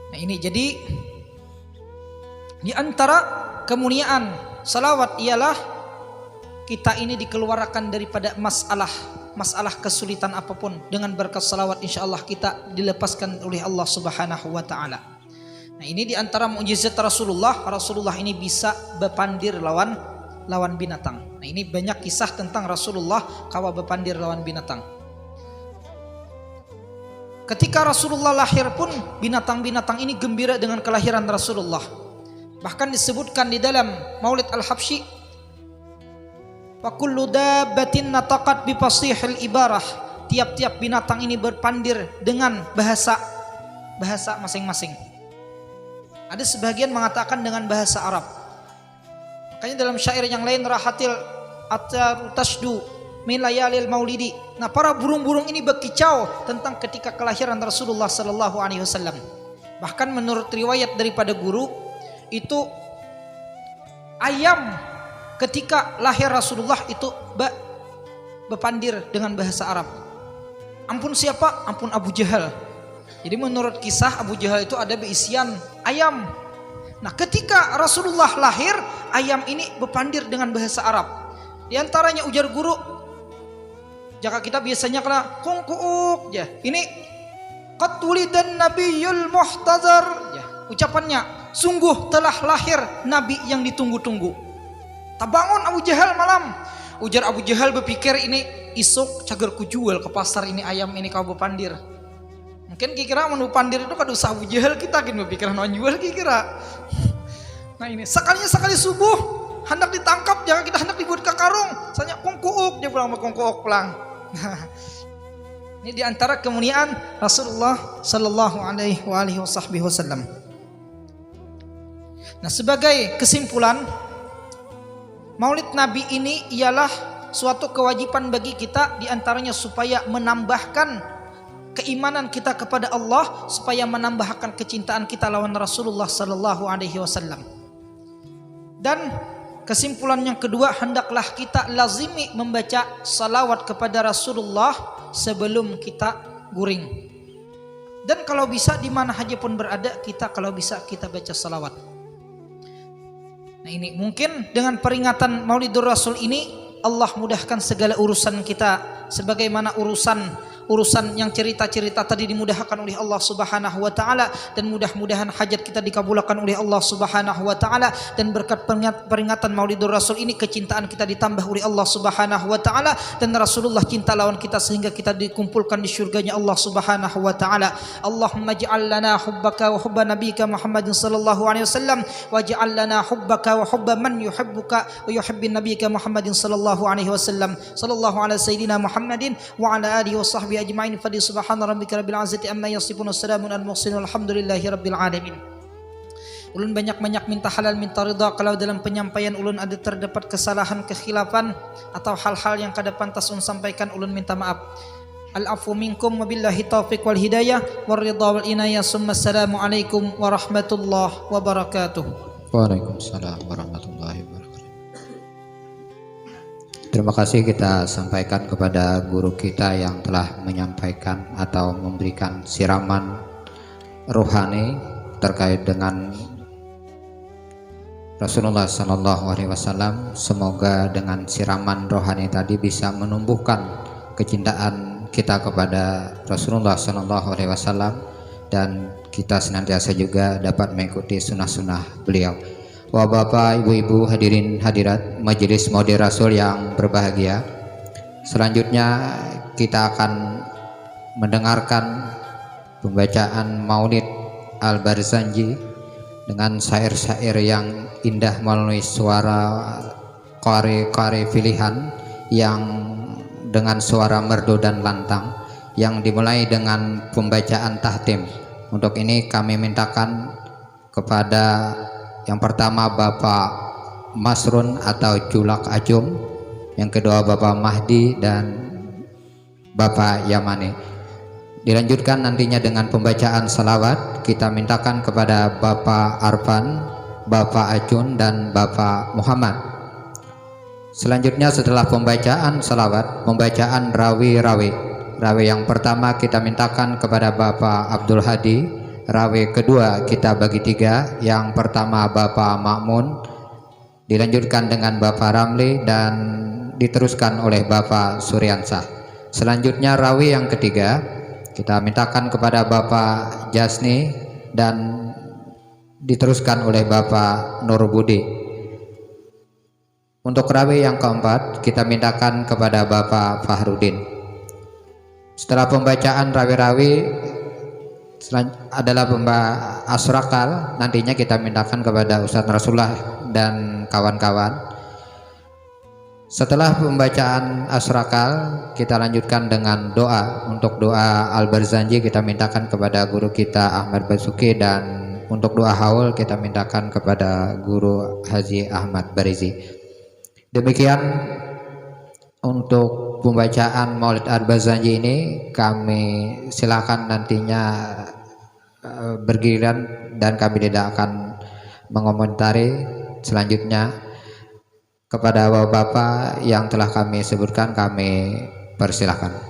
Speaker 3: Nah, ini jadi di antara kemuliaan salawat ialah kita ini dikeluarkan daripada masalah kesulitan apapun. Dengan berkat salawat insyaallah kita dilepaskan oleh Allah Subhanahu wa taala. Nah, ini di antara mukjizat Rasulullah ini bisa bepandir lawan binatang. Nah, ini banyak kisah tentang Rasulullah kawa bepandir lawan binatang. Ketika Rasulullah lahir pun binatang-binatang ini gembira dengan kelahiran Rasulullah. Bahkan disebutkan di dalam Maulid Al-Habsyi, wa kullu dabbatin nataqat bi fasihil ibarah. Tiap-tiap binatang ini berpandir dengan bahasa masing-masing. Ada sebagian mengatakan dengan bahasa Arab. Makanya dalam syair yang lain, rahatil atar tasdu min layalil maulidi. Nah, para burung-burung ini berkicau tentang ketika kelahiran Rasulullah sallallahu alaihi wasallam. Bahkan menurut riwayat daripada guru, itu ayam ketika lahir Rasulullah itu berpandir dengan bahasa Arab. Ampun siapa? Ampun Abu Jahal. Jadi menurut kisah Abu Jahal itu ada berisian ayam. Nah, ketika Rasulullah lahir, ayam ini berpandir dengan bahasa Arab. Di antaranya ujar guru, jika kita biasanya kena kungkuuk ya. Ini qad wulidan nabiyul muhtazar ya. Ucapannya, sungguh telah lahir nabi yang ditunggu-tunggu. Tabangun Abu Jahal malam. Ujar Abu Jahal berpikir ini isuk cagar kujual ke pasar ini ayam ini kau berpandir. Mungkin kira menu pandir itu kada usah Abu Jahal kita kan berpikiran non jual kira. Nah, ini sekali subuh hendak ditangkap, jangan kita hendak dibuat ke karung. Soalnya kongkuuk dia pulang kongkuuk pulang. Ini diantara kemuliaan Rasulullah sallallahu alaihi wasallam. Nah, sebagai kesimpulan, Maulid Nabi ini ialah suatu kewajiban bagi kita, diantaranya supaya menambahkan keimanan kita kepada Allah, supaya menambahkan kecintaan kita lawan Rasulullah sallallahu alaihi wasallam. Dan kesimpulan yang kedua, hendaklah kita lazimi membaca salawat kepada Rasulullah sebelum kita guring. Dan kalau bisa di mana saja pun berada, kita kalau bisa kita baca salawat. Nah, ini mungkin dengan peringatan Maulidur Rasul ini Allah mudahkan segala urusan kita, sebagaimana urusan yang cerita-cerita tadi dimudahkan oleh Allah Subhanahu wa taala, dan mudah-mudahan hajat kita dikabulkan oleh Allah Subhanahu wa taala, dan berkat peringatan Maulidur Rasul ini kecintaan kita ditambah oleh Allah Subhanahu wa taala, dan Rasulullah cinta lawan kita sehingga kita dikumpulkan di syurganya Allah Subhanahu wa taala. Allahumma ij'al lana hubbaka wa hubba nabiyyika Muhammadin sallallahu alaihi wasallam, waj'al lana hubbaka wa hubba man yuhibbuka wa yuhibbin nabiyyika Muhammadin sallallahu alaihi wasallam. Sallallahu ala sayyidina Muhammadin wa ala alihi wa sahbihi ajma'in. Fadhi subhana rabbika rabbil izzati amma yasifun, wassalamun al mursalin, walhamdulillahi rabbil alamin. Ulun banyak-banyak minta halal minta ridha kalau dalam penyampaian ulun ada terdapat kesalahan kekhilafan atau hal-hal yang kada pantas ulun sampaikan, ulun minta maaf. Al-afu minkum wabillahi taufiq wal hidayah war ridha wal inayah. Assalamualaikum warahmatullahi wabarakatuh.
Speaker 2: Waalaikumsalam warahmatullahi wabarakatuh. Terima kasih kita sampaikan kepada guru kita yang telah menyampaikan atau memberikan siraman rohani terkait dengan Rasulullah Sallallahu Alaihi Wasallam. Semoga dengan siraman rohani tadi bisa menumbuhkan kecintaan kita kepada Rasulullah Sallallahu Alaihi Wasallam dan kita senantiasa juga dapat mengikuti sunnah-sunnah beliau. Wah, Bapak, Ibu-ibu, hadirin hadirat Majelis Maulid Rasul yang berbahagia, selanjutnya kita akan mendengarkan pembacaan Maulid Al-Barzanji dengan syair-syair yang indah melalui suara qari-qari pilihan yang dengan suara merdu dan lantang, yang dimulai dengan pembacaan tahtim. Untuk ini kami mintakan kepada yang pertama Bapak Masrun atau Julak Ajum, yang kedua Bapak Mahdi dan Bapak Yamani. Dilanjutkan nantinya dengan pembacaan salawat. Kita mintakan kepada Bapak Arfan, Bapak Ajun dan Bapak Muhammad. Selanjutnya setelah pembacaan salawat, pembacaan rawi-rawi. Rawi yang pertama kita mintakan kepada Bapak Abdul Hadi. Rawi kedua kita bagi tiga. Yang pertama Bapak Makmun, dilanjutkan dengan Bapak Ramli dan diteruskan oleh Bapak Suryansah. Selanjutnya rawi yang ketiga kita mintakan kepada Bapak Jasni dan diteruskan oleh Bapak Nur Budi. Untuk rawi yang keempat kita mintakan kepada Bapak Fahrudin. Setelah pembacaan rawi-rawi adalah asrakal, nantinya kita mintakan kepada Ustadz Rasulullah dan kawan-kawan. Setelah pembacaan asrakal kita lanjutkan dengan doa. Untuk doa Al-Barzanji kita mintakan kepada guru kita Ahmad Basuki, dan untuk doa haul kita mintakan kepada guru Haji Ahmad Barizi. Demikian untuk pembacaan Maulid Al-Barzanji ini. Kami silakan nantinya bergiliran dan kami tidak akan mengomentari. Selanjutnya kepada bapak-bapak yang telah kami sebutkan kami persilahkan.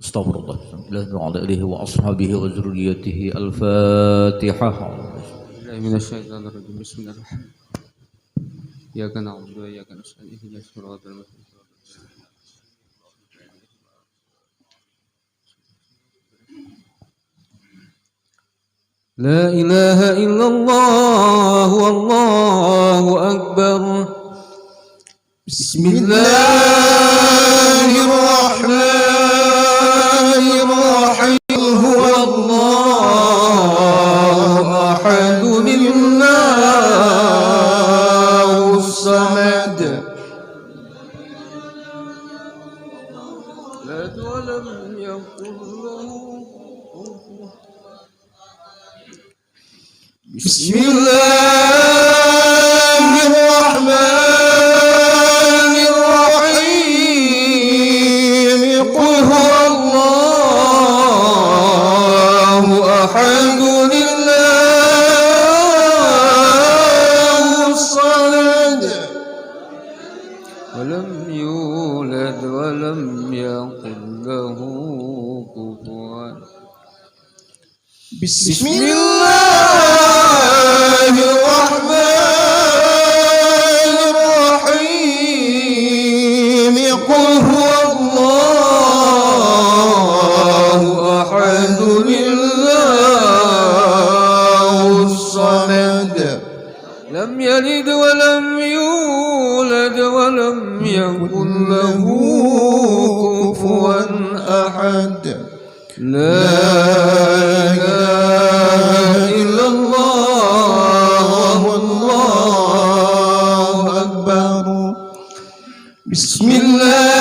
Speaker 1: Astagfirullah. Wa ala alihi wa ashabihi wa zurriyyatihi. Al-Fatihah.
Speaker 4: Minasyaitonirrajim. Bismillahirrahmanirrahim. Iyyaka na'budu wa iyyaka nasta'in. Ihdinas siratal mustaqim. La ilaha illallah wallahu akbar. Bismillahirrahmanirrahim. Huwallahu ahad. Allahus samad. Lam yakul lahu kufuwan. بسم الله الرحمن الرحيم قل هو الله أحد الله الصمد ولم يولد ولم يكن له كفوا بسم الله الرحمن الرحيم قل هو الله أحد الله الصمد لم يلد ولم يولد ولم يكن له كفوا أحد لا إله إلا الله والله أكبر بسم الله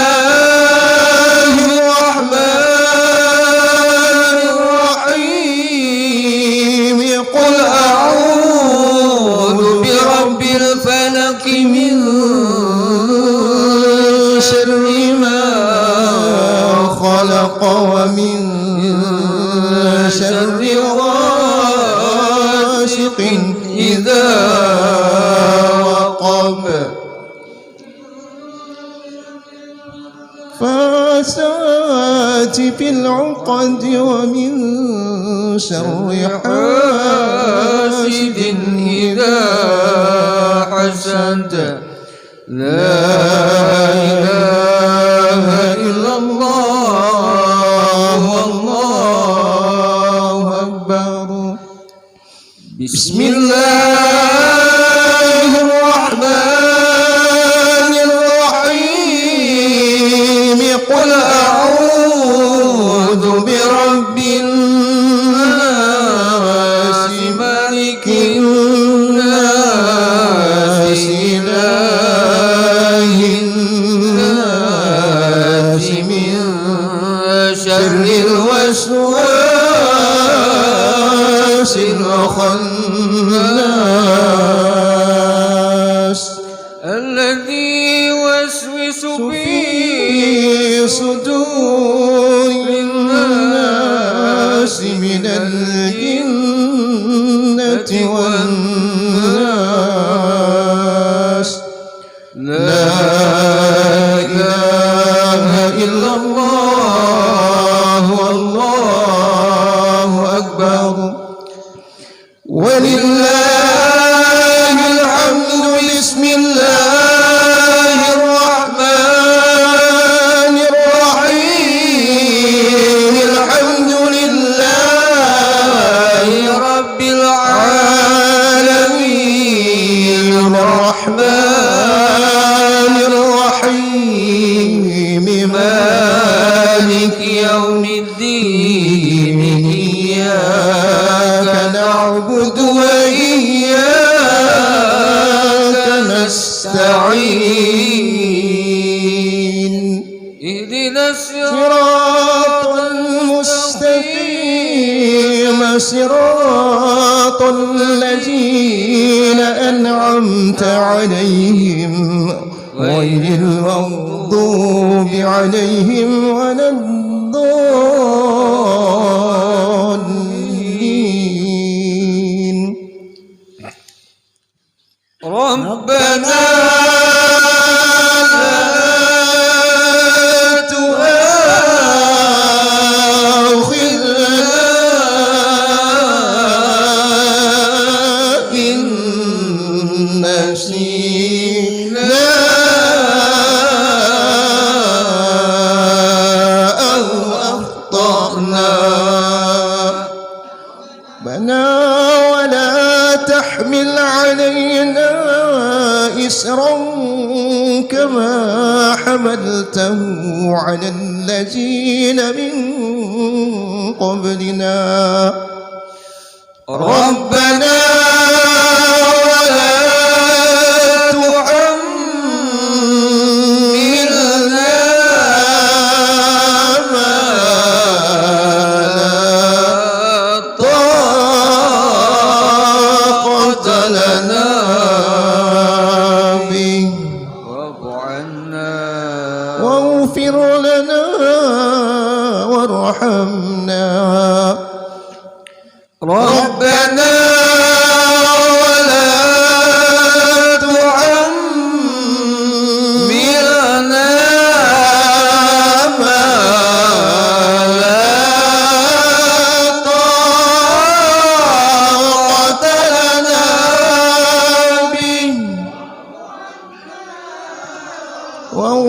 Speaker 4: الرحمن الرحيم قل أعوذ برب الفلق من شر ما خلق ومن شر غاسق إذا وقب فاسات في العقد ومن شر حاسد إذا حسد لا إله إلا الله والله أكبر بسم الله الرحمن الرحيم قل أعوذ برب الناس ملك الناس إله الناس من شر الوسواس الخناس الذي يوسوس في صدور الناس من الجنة والناس لا إله إلا الله والله أكبر ولله الحمد بسم الله الرحمن الرحيم الحمد لله رب العالمين الرحمن الرحيم مالك يوم الدين إياك نعبد وإياك نستعين اهدنا الصراط المستقيم صراط الذين أنعمت عليهم غير المغضوب عليهم ولا الضالين ربنا لا تؤاخذنا إن نسينا أو أخطأنا ربنا ولا تحمل علينا إسرا كما حملته على الذين من قبلنا ربنا ولا تحملنا ما لا طاقة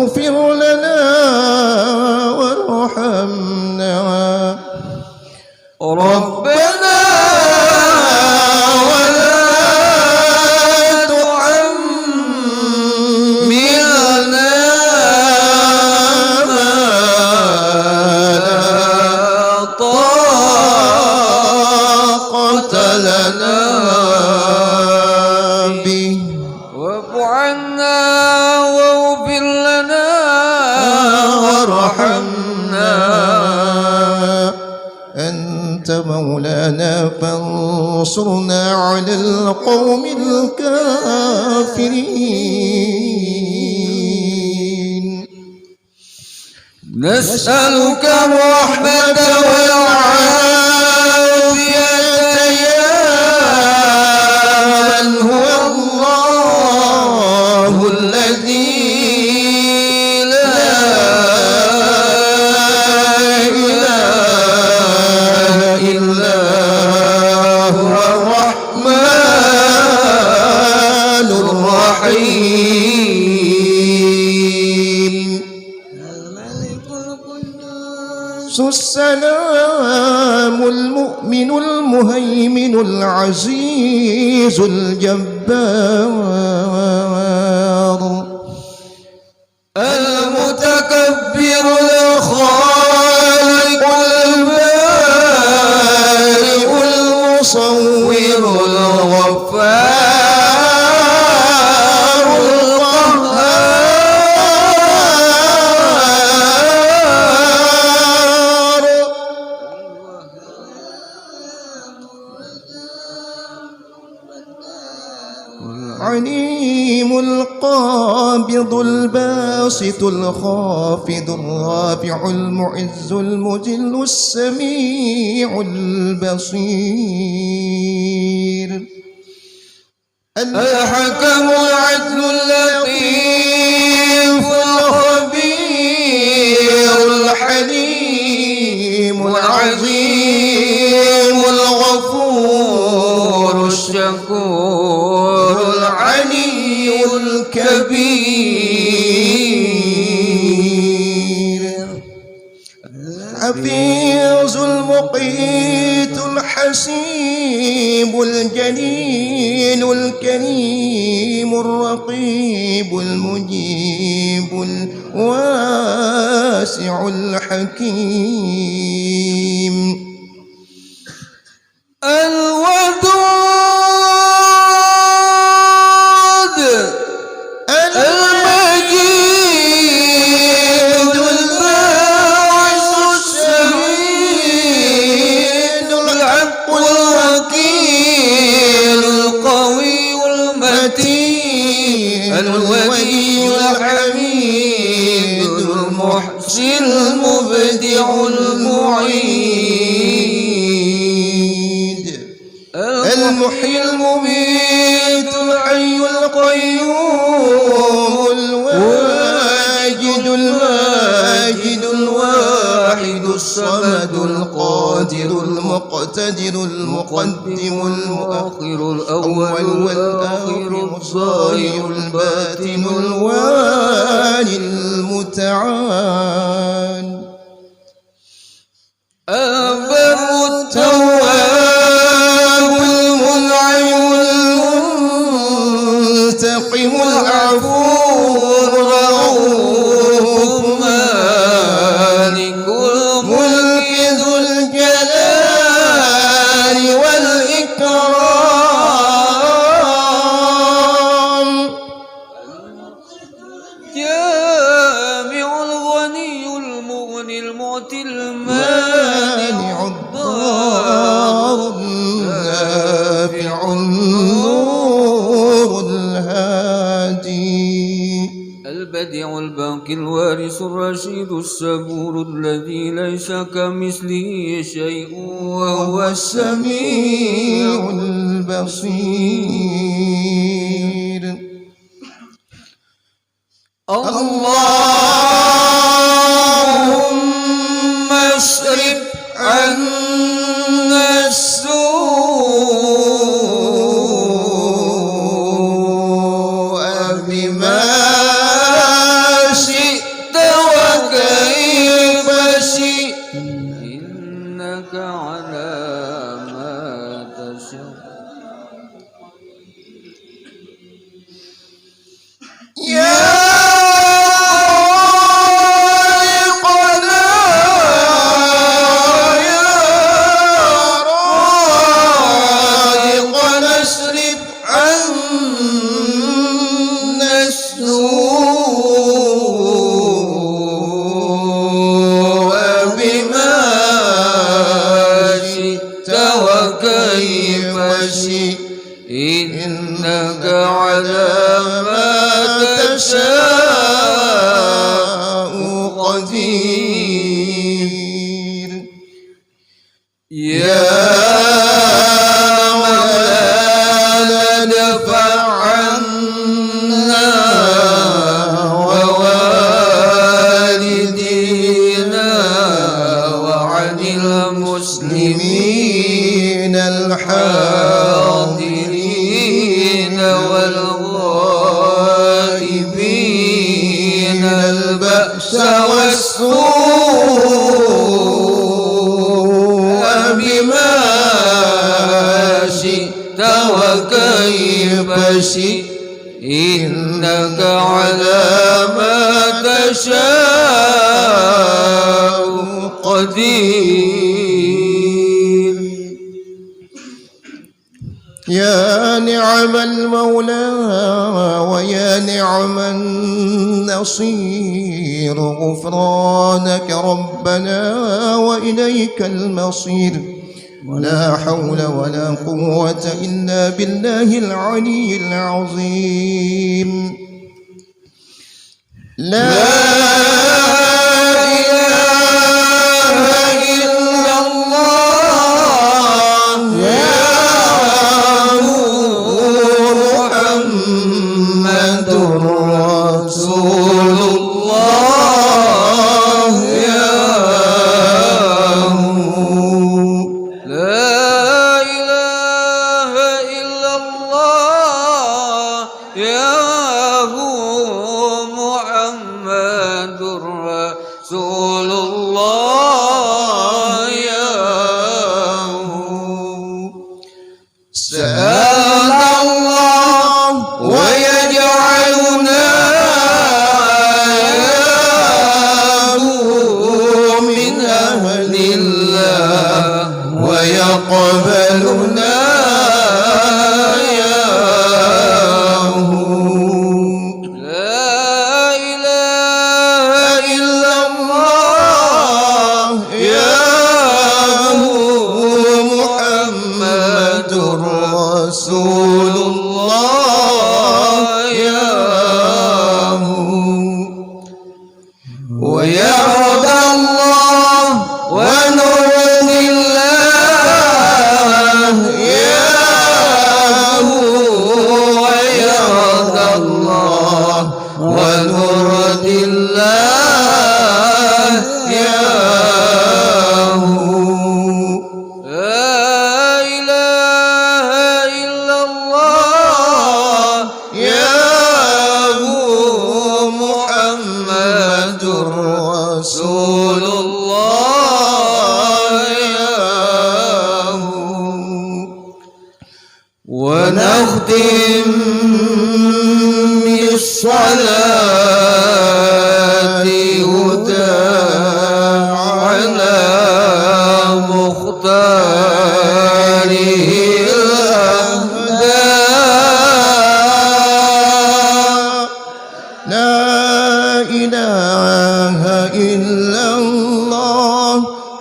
Speaker 5: فاغفر لنا وارحمنا ربنا ولا تحملنا ما لا طاقة لنا به واعف عنا واغفر لنا وارحمنا أنت مولانا فانصرنا على القوم الكافرين نسألك الرحمة والعافية يا من هو الله الذي لا إله إلا هو الرحمن الرحيم السلام المؤمن المهيمن العزيز الجبار المتكبر الخالق البارئ المصور الغفار القهار عليم القابض الباسط الخافض الرافع المعز المذل السميع البصير الحكم العدل اللطيف الخبير الحليم العظيم الغفور الشكور العلي الكبير الحفيظ المقيت الحسيب الجليل الكريم الرقيب المجيب الواسع الحكيم الودود المجيد الباعث الشهيد الحق الوكيل القوي المتين الولي الحميد المحسن المبدع المعيد المحيي المميت الحي القيوم الواجد الماجد الواحد الصمد القادر المقتدر المقدم المؤخر الأول والآخر الظاهر الباطن الوالي المتعال البر التواب المنعم المنتقم العفو الرؤوف مالك الملك ذو الجلال والإكرام جامع الغني المغني المعطي المانع الضار النافع النور الهادي البديع الباقي الوارث الرشيد الصبور الذي ليس كمثله شيء وهو السميع البصير اللهم اصرف عنا السوء بما شئت والسوء بما شئت وكيف شئت إنك على ما تشاء قدير.
Speaker 6: يا نعم المولى ويا نعم النصير، غفرانك ربنا وإليك المصير، ولا حول ولا قوة إلا بالله العلي العظيم. لا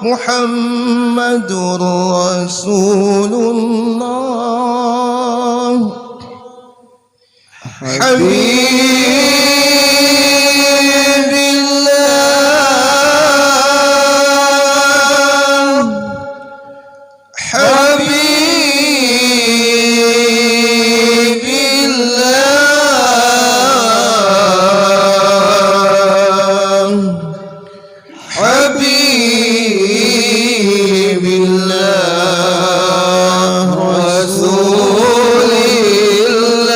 Speaker 6: محمد رسول الله حبيب الله حبيب الله حبيب الله رسول الله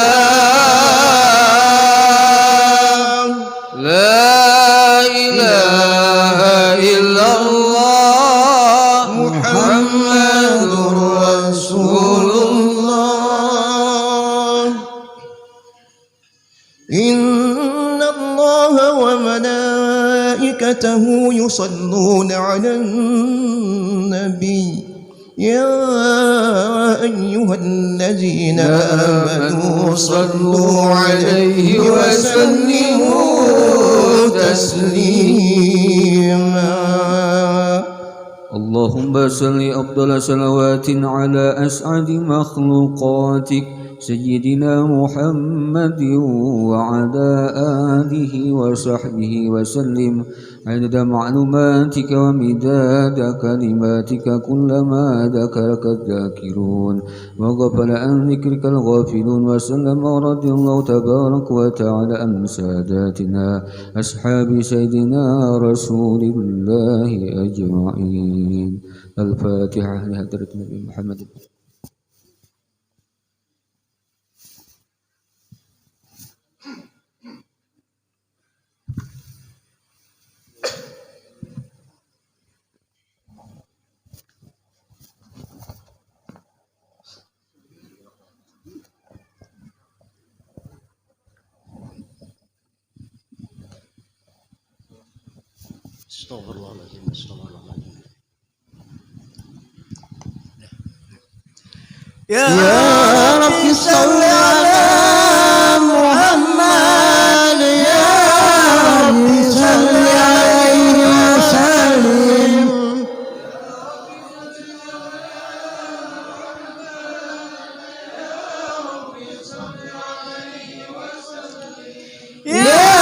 Speaker 6: لا إله إلا الله محمد رسول الله إن الله وملائكته يصلون على النبي يا أيها الذين آمنوا صلوا عليه وسلموا تسليما.
Speaker 5: اللهم صل أفضل صلوات على أسعد مخلوقاتك سيدنا محمد وعلى آله وصحبه وسلم عدد معلوماتك ومداد كلماتك كلما ذكرك الذاكرون وغفل عن ذكرك الغافلون وسلم رضي الله تبارك وتعالى عن ساداتنا أصحاب سيدنا رسول الله أجمعين. الفاتحة لحضرة النبي محمد.
Speaker 1: Astagfirullahaladzim, astagfirullahaladzim.
Speaker 6: Ya Rabbi salli ala Muhammad, ya Rabbi salli alaihi wa sallim. Ya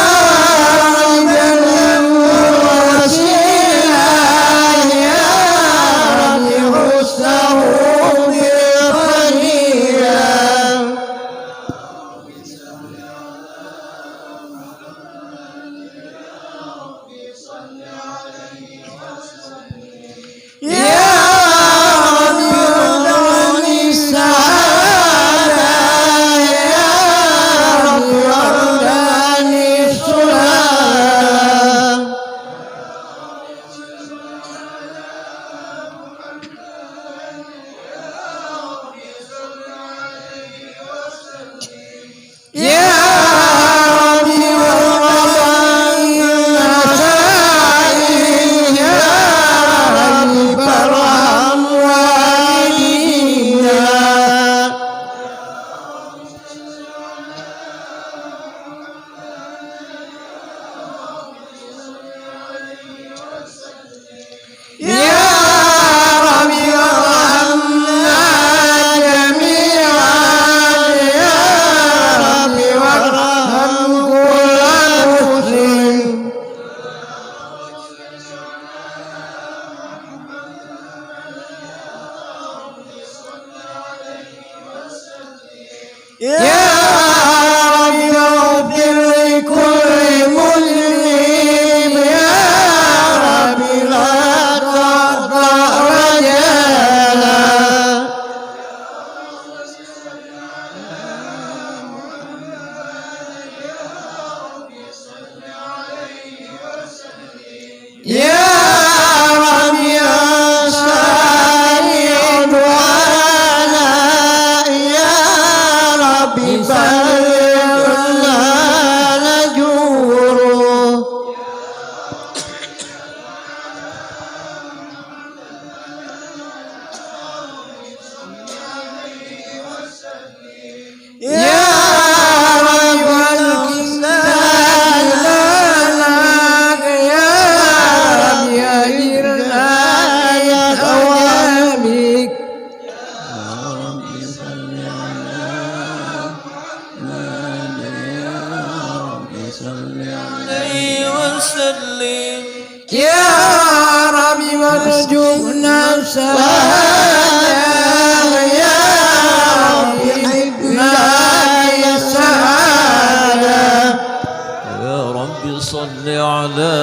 Speaker 1: صل على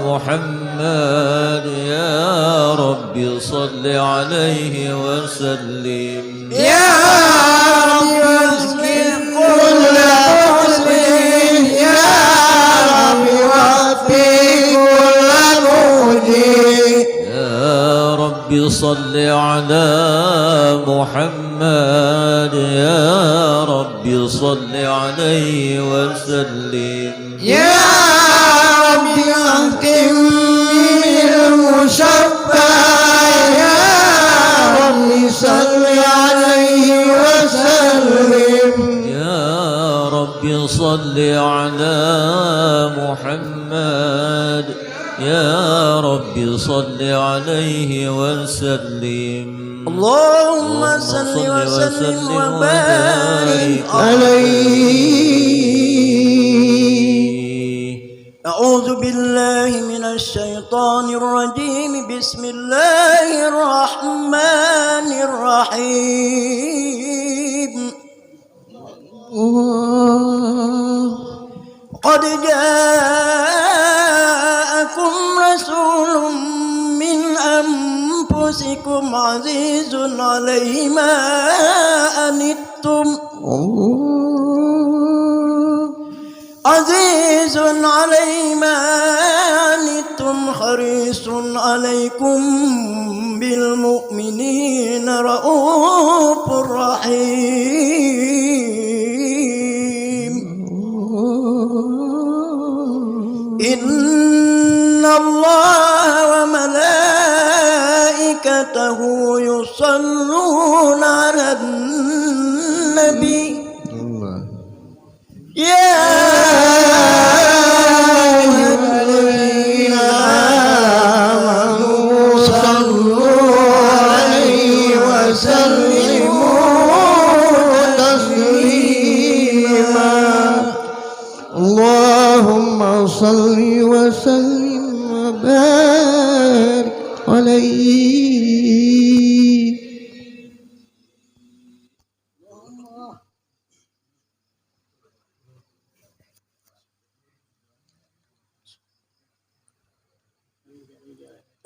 Speaker 1: محمد يا رب صل عليه وسلم
Speaker 6: يا رب اسكن كل مسلم يا رب وفي كل مهدي
Speaker 1: يا رب صل على محمد يا رب صل عليه وسلم
Speaker 6: يا رب احكم بالمشفع يا رب صل عليه وسلم
Speaker 1: يا رب صل على محمد يا رب صل عليه وسلم
Speaker 6: اللهم صل وسلم وبارك عليه. أعوذ بالله من الشيطان الرجيم. بسم الله الرحمن الرحيم. قد جاءكم رسول من أنفسكم عزيز عليه ما أنتم عزيز عليه ما أنتم حريص عليكم بالمؤمنين رؤوف رحيم. إن الله يصلون على النبي يا أيها الذين آمنوا صلوا عليه وسلموا تسليما اللهم صل وسلم وبارك عليه.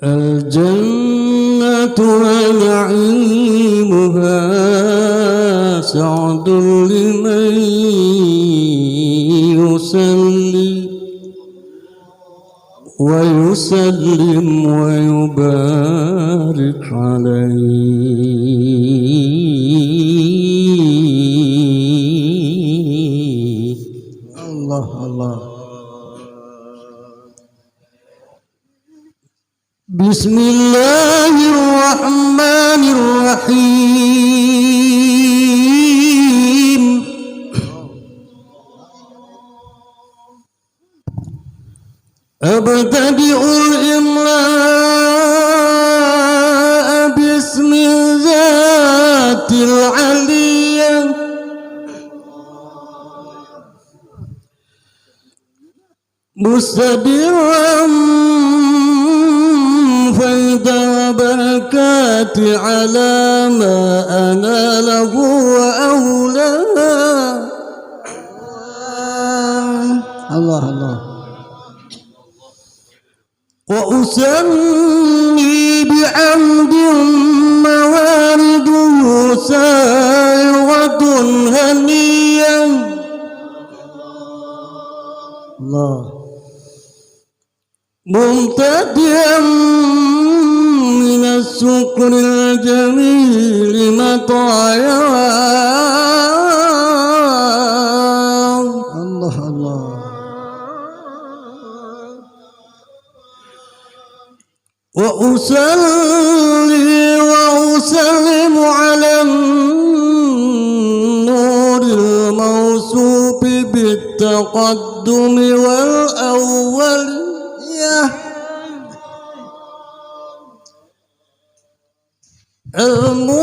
Speaker 5: الجنة ونعيمها سعد لمن يصلي ويسلم ويبارك عليه.
Speaker 6: الله الله.
Speaker 5: بسم الله الرحمن الرحيم. أبتدئ الإملاء باسم ذات العلية مستدرا فإذا بركات على ما أنا له وأولاه.
Speaker 6: الله الله.
Speaker 5: وأسمي بحمد موارده سائغة هنية
Speaker 6: الله
Speaker 5: ممتدئا من السكر الجميل مطايا.
Speaker 6: الله الله.
Speaker 5: وأصلي وأسلم على النور الموصوف بالتقدم والأولية المنتقل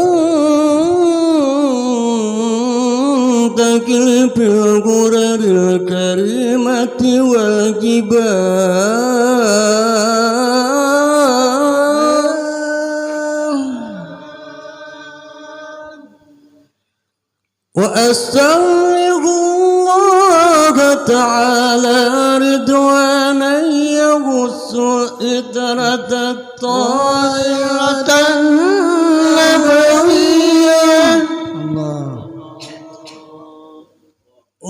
Speaker 5: في الغرر الكريمة والجبال. وأستغفر الله تعالى رضوانا يغص إثرة الطائرة النبوية
Speaker 6: الله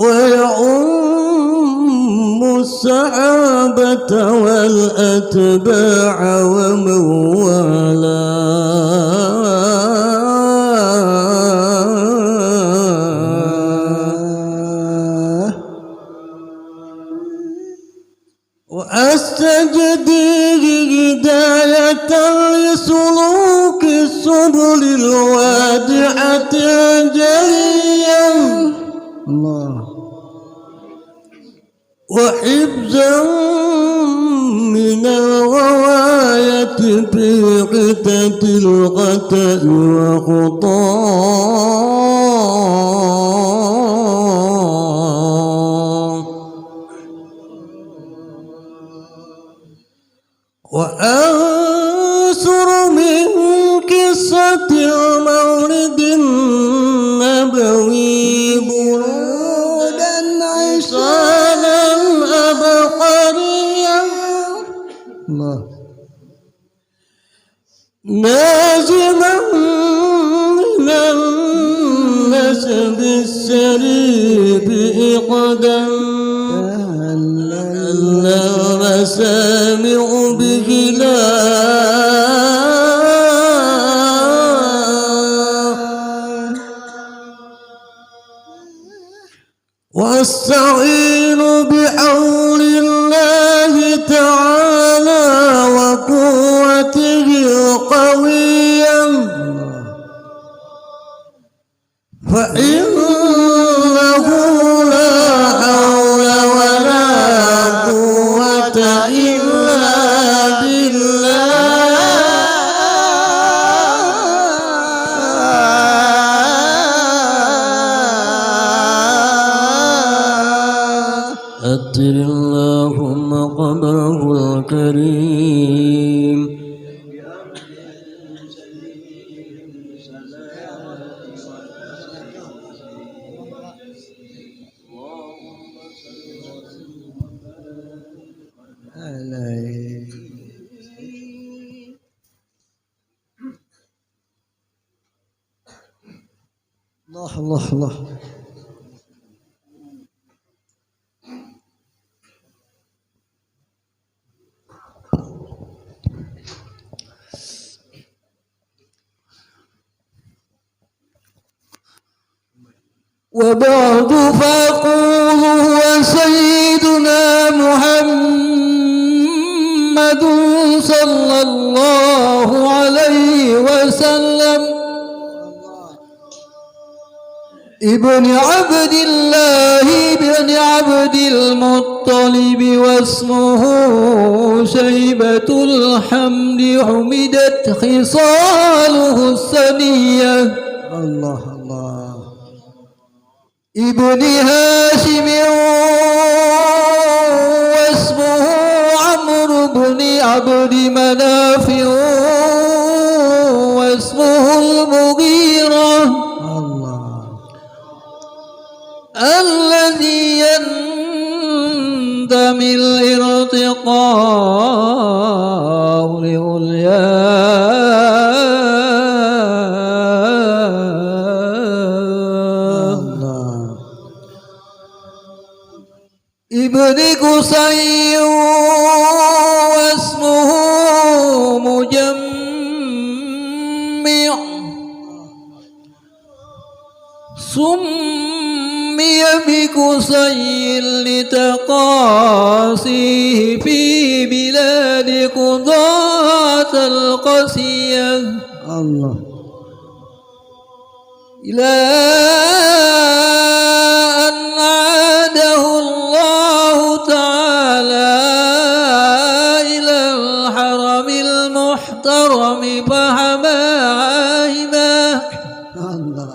Speaker 5: ويعم الصحابة والأتباع ومن والاه. وأستجدي هداية لسلوك السبل الوادعة الجلية
Speaker 6: الله
Speaker 5: وحفظا من الغواية في قتة الغتأ وخطاه. وأنصر من قصة المولد النبوي برودا عصانا أبقريا
Speaker 6: الله
Speaker 5: نازما من النسب السريب إقدام المسامع بخلاف. واستعين بحول الله تعالى وقوته القوية
Speaker 1: أطر اللهم قبره الكريم
Speaker 6: الله الله الله.
Speaker 5: وبعد فأقول هو سيدنا محمد صلى الله عليه وسلم ابن عبد الله بن عبد المطلب واسمه شيبة الحمد حمدت خصاله السنية
Speaker 6: الله الله.
Speaker 5: ابن هاشم واسمه عمرو بن عبد مناف واسمه المغيرة
Speaker 6: الله
Speaker 5: الذي ينتمي الارتقاء لعليا ابن قصي واسمه مجمع سمي بقصي لتقاسيه في بلاد قضاة القسية
Speaker 6: الله
Speaker 5: إلى أن عاده الله تعالى إلى الحرم المحترم فحمى عاهبه
Speaker 6: الله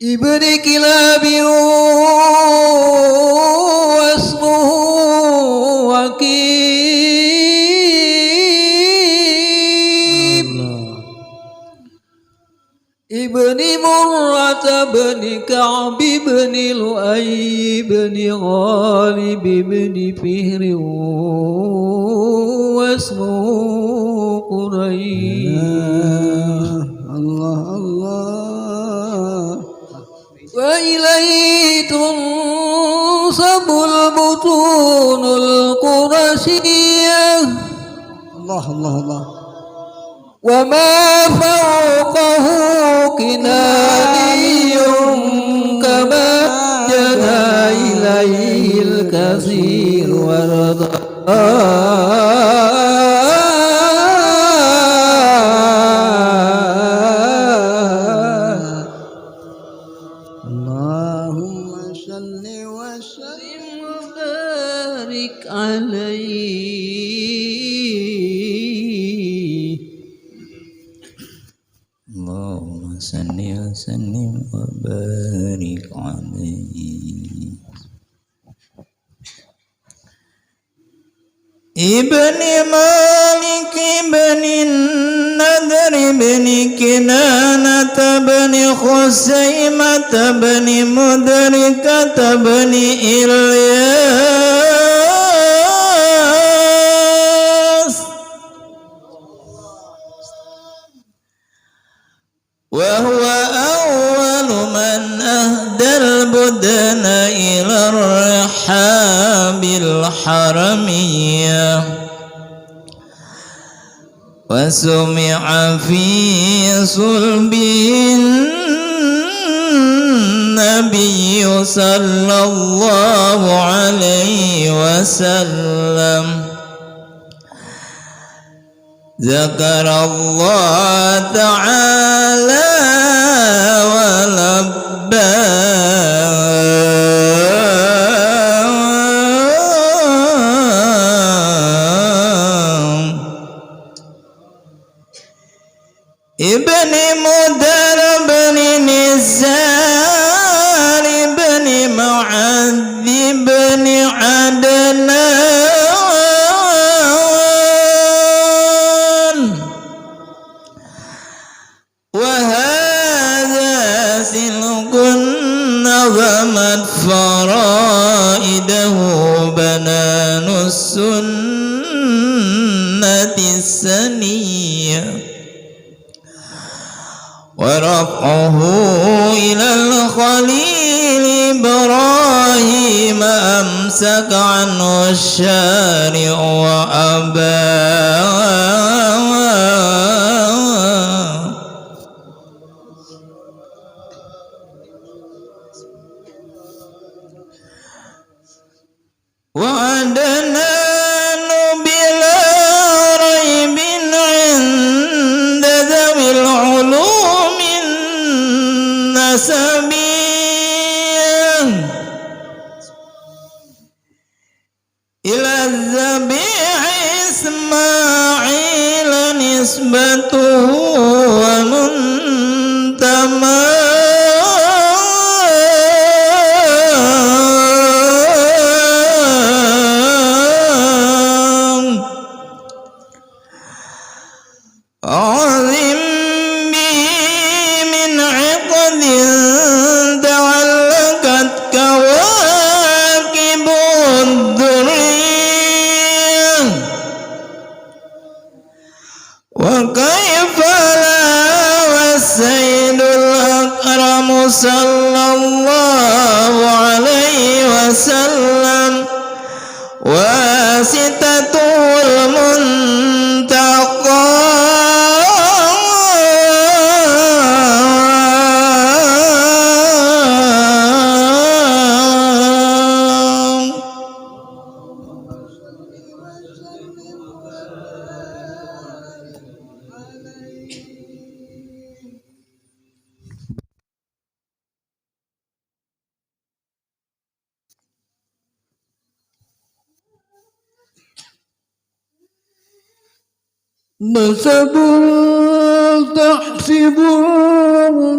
Speaker 5: ابن كلاب واسمه وكيب ابن مرة بن كعب بن لؤي بن غالب بن فهر واسمه قريب
Speaker 6: الله الله.
Speaker 5: وإليه تنسب البطون القرشية
Speaker 6: الله الله الله.
Speaker 5: وما فوقه كناني كما جنى إليه الكثير ورضى
Speaker 6: اللهم صل وسلم
Speaker 5: وبارك عليه
Speaker 1: اللهم صل وسلم وبارك عليه ابن مالك بن النذر بن كنانة بن خزيمة بن مدركة بن إلياس وهو أول من أهدى البدن إلى الرحاب الحرمية وسمع في صلبه النبي صلى الله عليه وسلم ذكر الله تعالى ابن مدر بن نزار بن معذب بن عدنان وهذا سلك نظمت فرائده بنان السنة السنية ورفعه إلى الخليل إبراهيم أمسك عنه الشارع وعدنان بلا ريب عند ذوي العلوم النسبية إلى الذبيح إسماعيل نسبته ومنتمى عظم به من عقد تعلقت كواكب الدرية وكيف لا والسيد الأكرم صلى الله عليه وسلم واسطته المنتقى
Speaker 5: نسب تحسب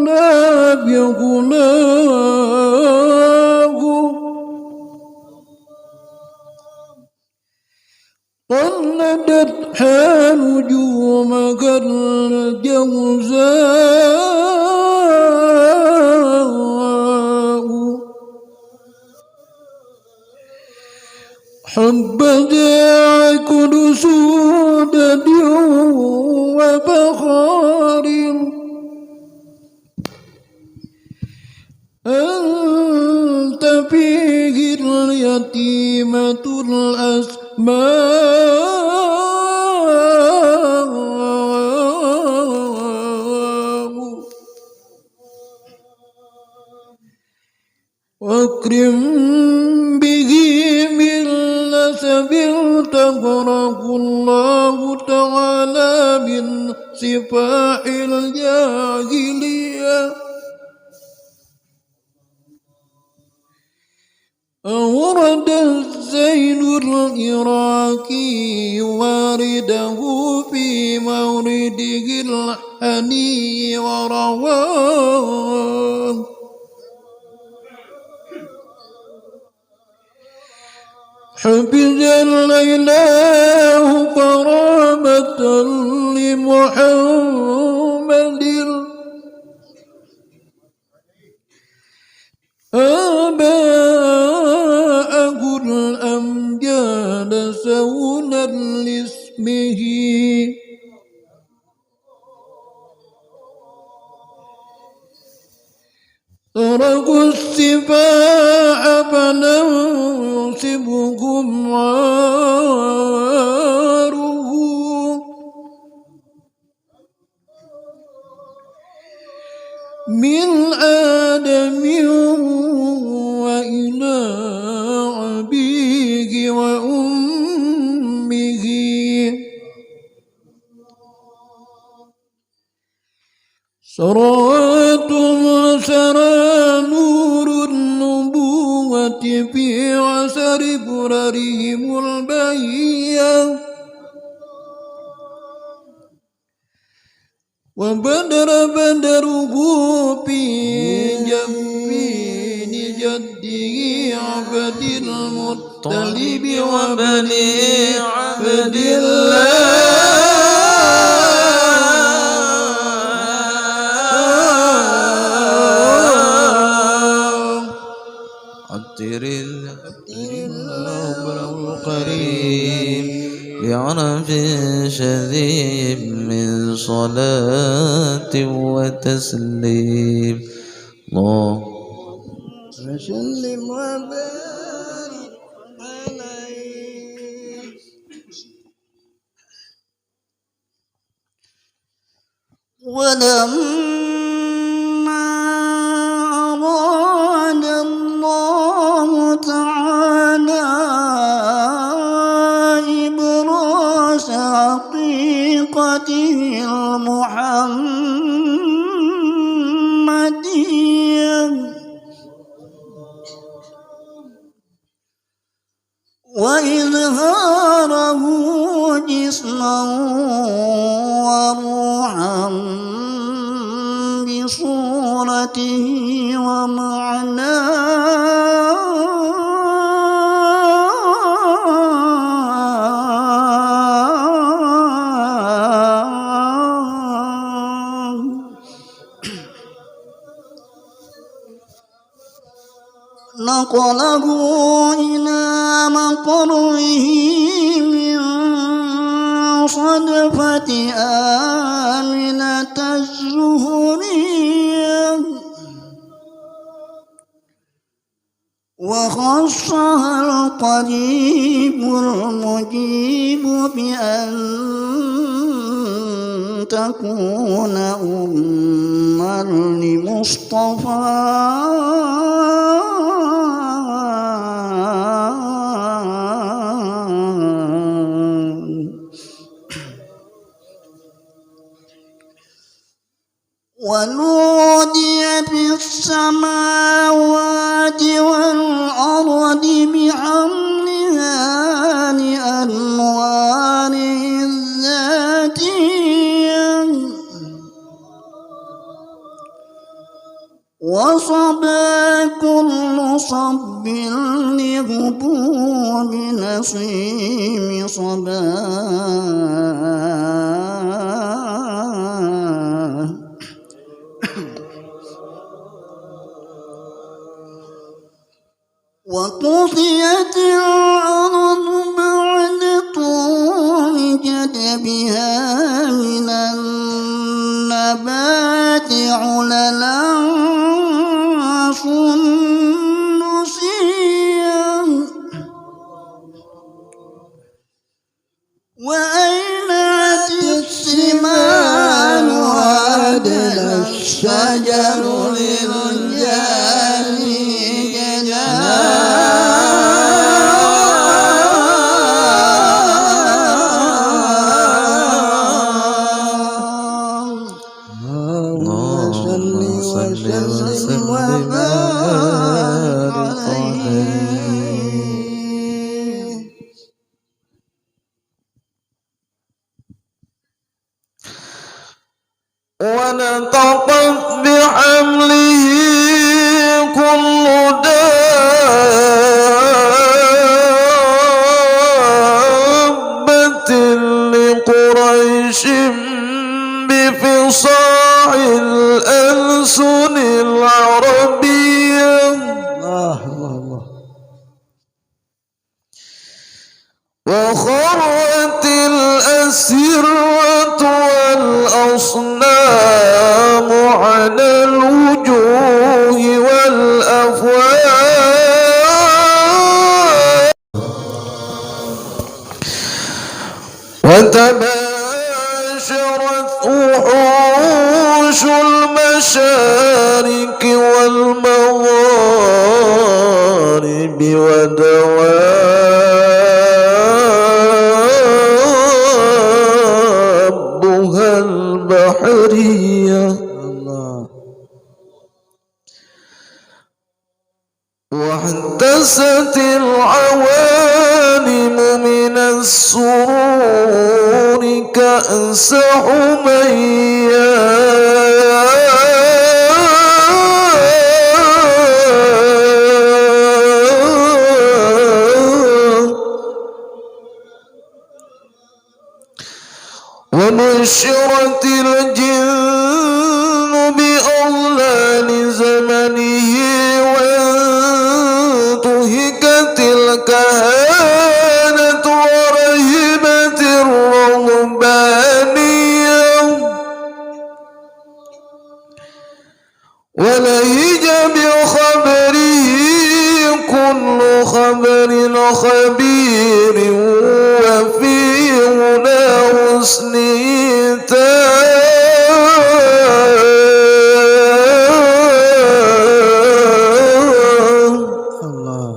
Speaker 5: لا بغناه قلدت نجومك الجوزاء حبذا قدس سودة وفخار أنت فيه اليتيمة الأسماء واكرم به من نسب تفرق الله تعالى من سفاح الجاهلية أورد الزين العراقي وارده في مورده الحني ورواه حفظ الإله كرامة لمحمد آباءه الأمجاد سونا لاسمه تركوا السباع فننصبهم عاره من آدم وإلى أبيه وأمه صراط سرى نور النبوة في عسر بررهم البهية وبدره في جبين جده عبد المطلب وبني عبد الله
Speaker 4: عطر الأمر القريب بعرف شذيب من صلاة وتسليم الله
Speaker 6: وسلم وبارك عليه ولما أراد الله تعالى إبراز حقيقته المحمدية وإظهاره جسما وروحا بصورته ومعناه نقله إلى مقره من صدفة آمنة الزهرية وخصها القريب المجيب بأن تكون أما ونودي في السماوات والأرض بحملها لأنواره الذاتية وصبا كل صب لهبوب نسيم صباه وطفيت الأرض بعد طول جدبها من النبات عللا سندسيا وأينعت الثمار وعدل الشجر للرجال وسلم وبارك عليه
Speaker 1: ونطقت بحمله كل دابة لقريش بفصاح الألسن العربية
Speaker 6: الله الله الله
Speaker 1: وخرت الأسرة والأصنام على الوجوه والأفواه وتباشرت وحوش المشارق والمغارب ودوابها البحرية
Speaker 6: الله
Speaker 1: واحتست العوالم من السرور كأس حميا وبشرت الجن بأضلال زمنه وانتهكت الكهانة ورهبت الرهبانية ولهج بخبره كل خبر خبير وفي هنا حسنه
Speaker 6: الله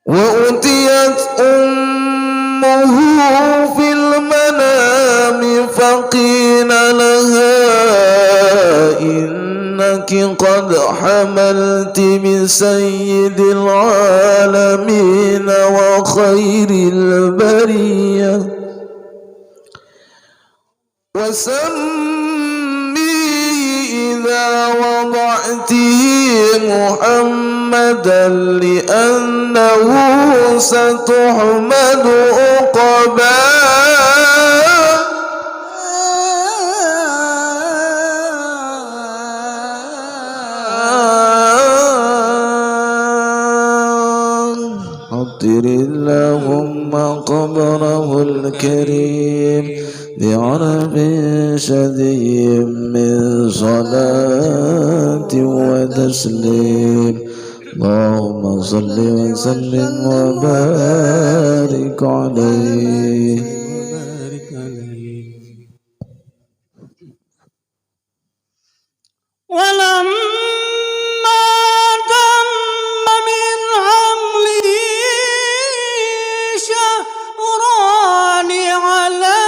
Speaker 1: وأتيت أمه في المنام فقيل لها إنك قد حملت بسيد العالمين وخير البرية وسميه إذا وضعته محمدا لأنه ستحمد عطر اللهم قبره الكريم بعرف شدي من صلاة وتسليم اللهم صل وسلم وبارك عليه
Speaker 5: ولما تم من حمله شهران على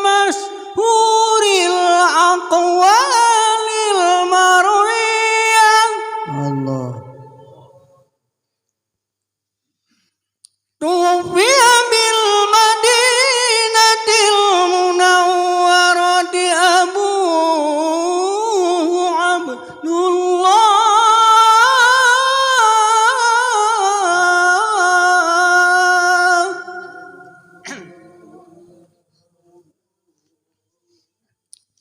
Speaker 5: مشهور الأقوال المروية
Speaker 6: الله
Speaker 5: توفي بالمدينة المنورة أبوه عبد الله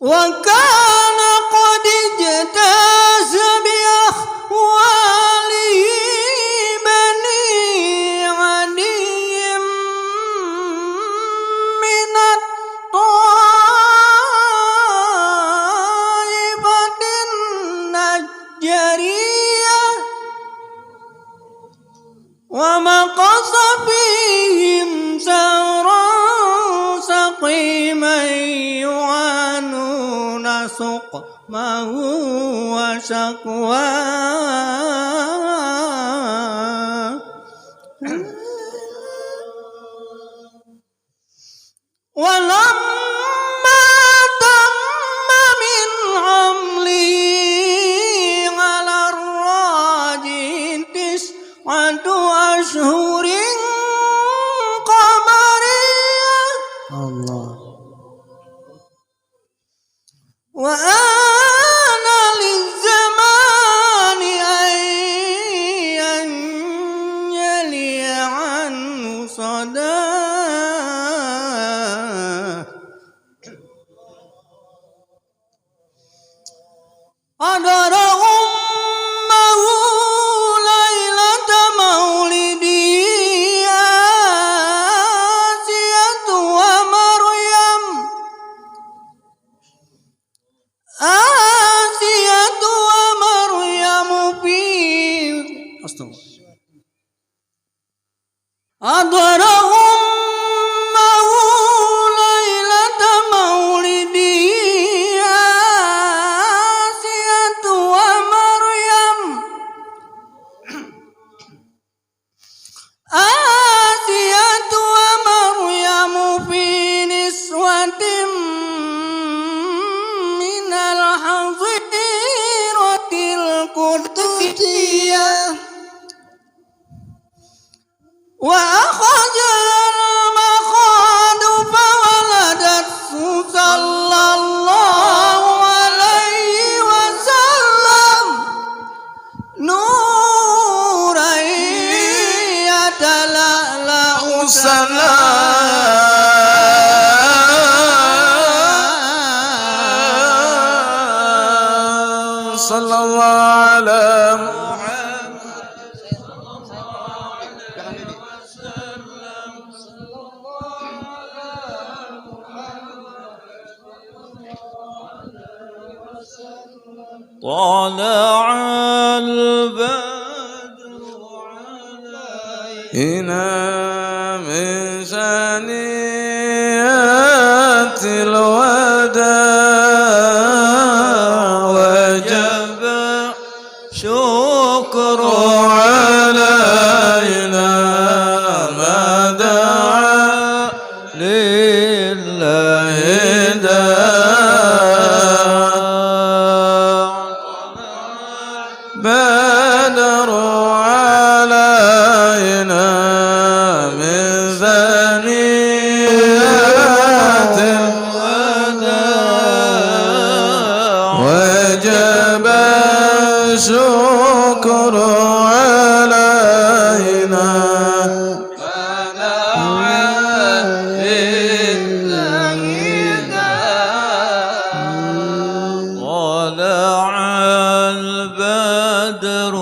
Speaker 5: وكان قد اجتاز بأخواله بني عدي من الطائفة النجارية ومقص فيهم سهرا سقيما يعانون سقمه وشكواه ولما تم من حمله على الراجل 9 أشهر قمرية
Speaker 6: الله
Speaker 5: وآن للزمان أن ينجلي عنه صداه حضر أمه ليلة مولده آسية ومريم في حضر أمه ليلة مولده آسية ومريم في نسوة من الحظيرة القدسية وأخذ المخاض فولدته صلى الله عليه وسلم نورا يتلألأ سنا طلع البدر
Speaker 1: علينا من ثنيات الوداع وجب
Speaker 5: شكر
Speaker 1: علينا ما دعا
Speaker 5: لله
Speaker 1: بدر علينا من ثنيات الوداع وجب الشكر علينا
Speaker 5: طلع البدر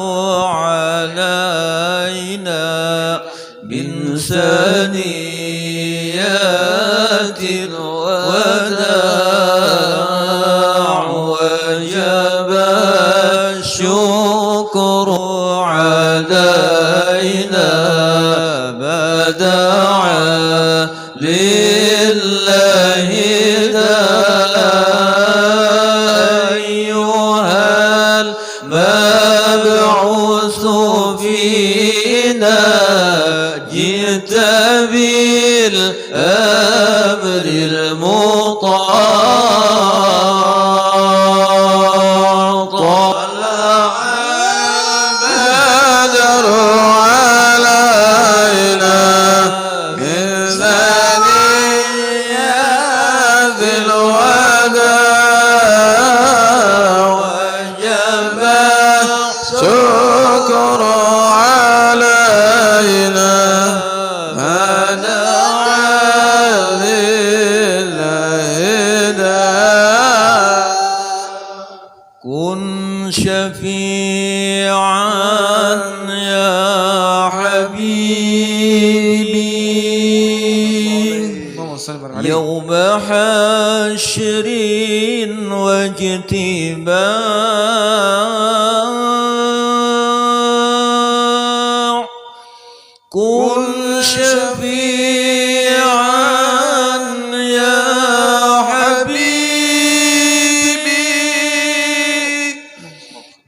Speaker 5: علينا من ثنيات الوداع وجب الشكر علينا ما دعا لله أيها المبعوث فينا جئت بالأمر المطاع طلع
Speaker 1: بدر علينا من ثنيات الوداع وجب شكر علينا ما دعا لله داع
Speaker 5: كن شفيعا يا حبيبي يوم حشر واجتماع كن شفيعا يا حبيبي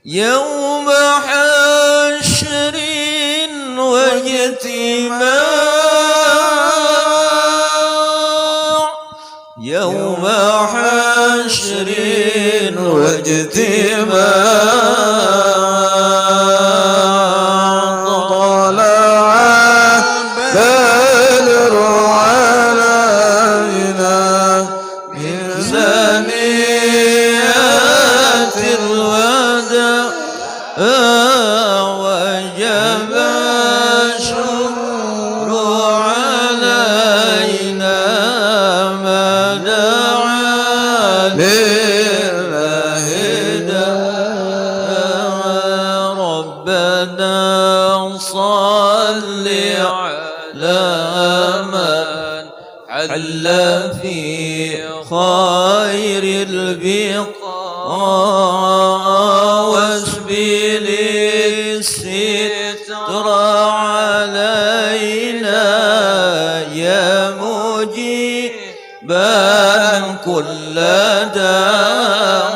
Speaker 5: يوم حشر واجتماع يوم حشر واجتماع
Speaker 1: طلع بدر علينا من ثنيات
Speaker 5: الوداع وجب الشكر علينا ما دعا
Speaker 1: لله
Speaker 5: داع ربنا صل على من حل في خير البقاع واسبل الستر علينا يا مجيبا كل داع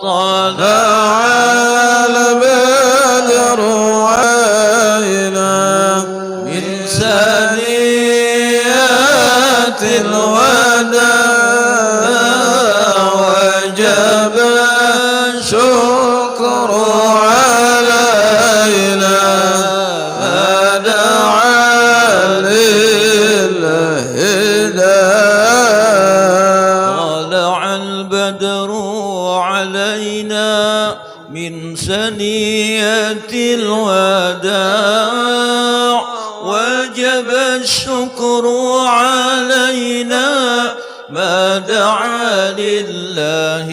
Speaker 5: طلع
Speaker 1: البدر علينا
Speaker 5: من ثنيات الوداع وجب
Speaker 1: شكر علينا ما دعا لله داع
Speaker 5: طلع البدر علينا من ثنيات الوداع وجب الشكر علينا ما دعا لله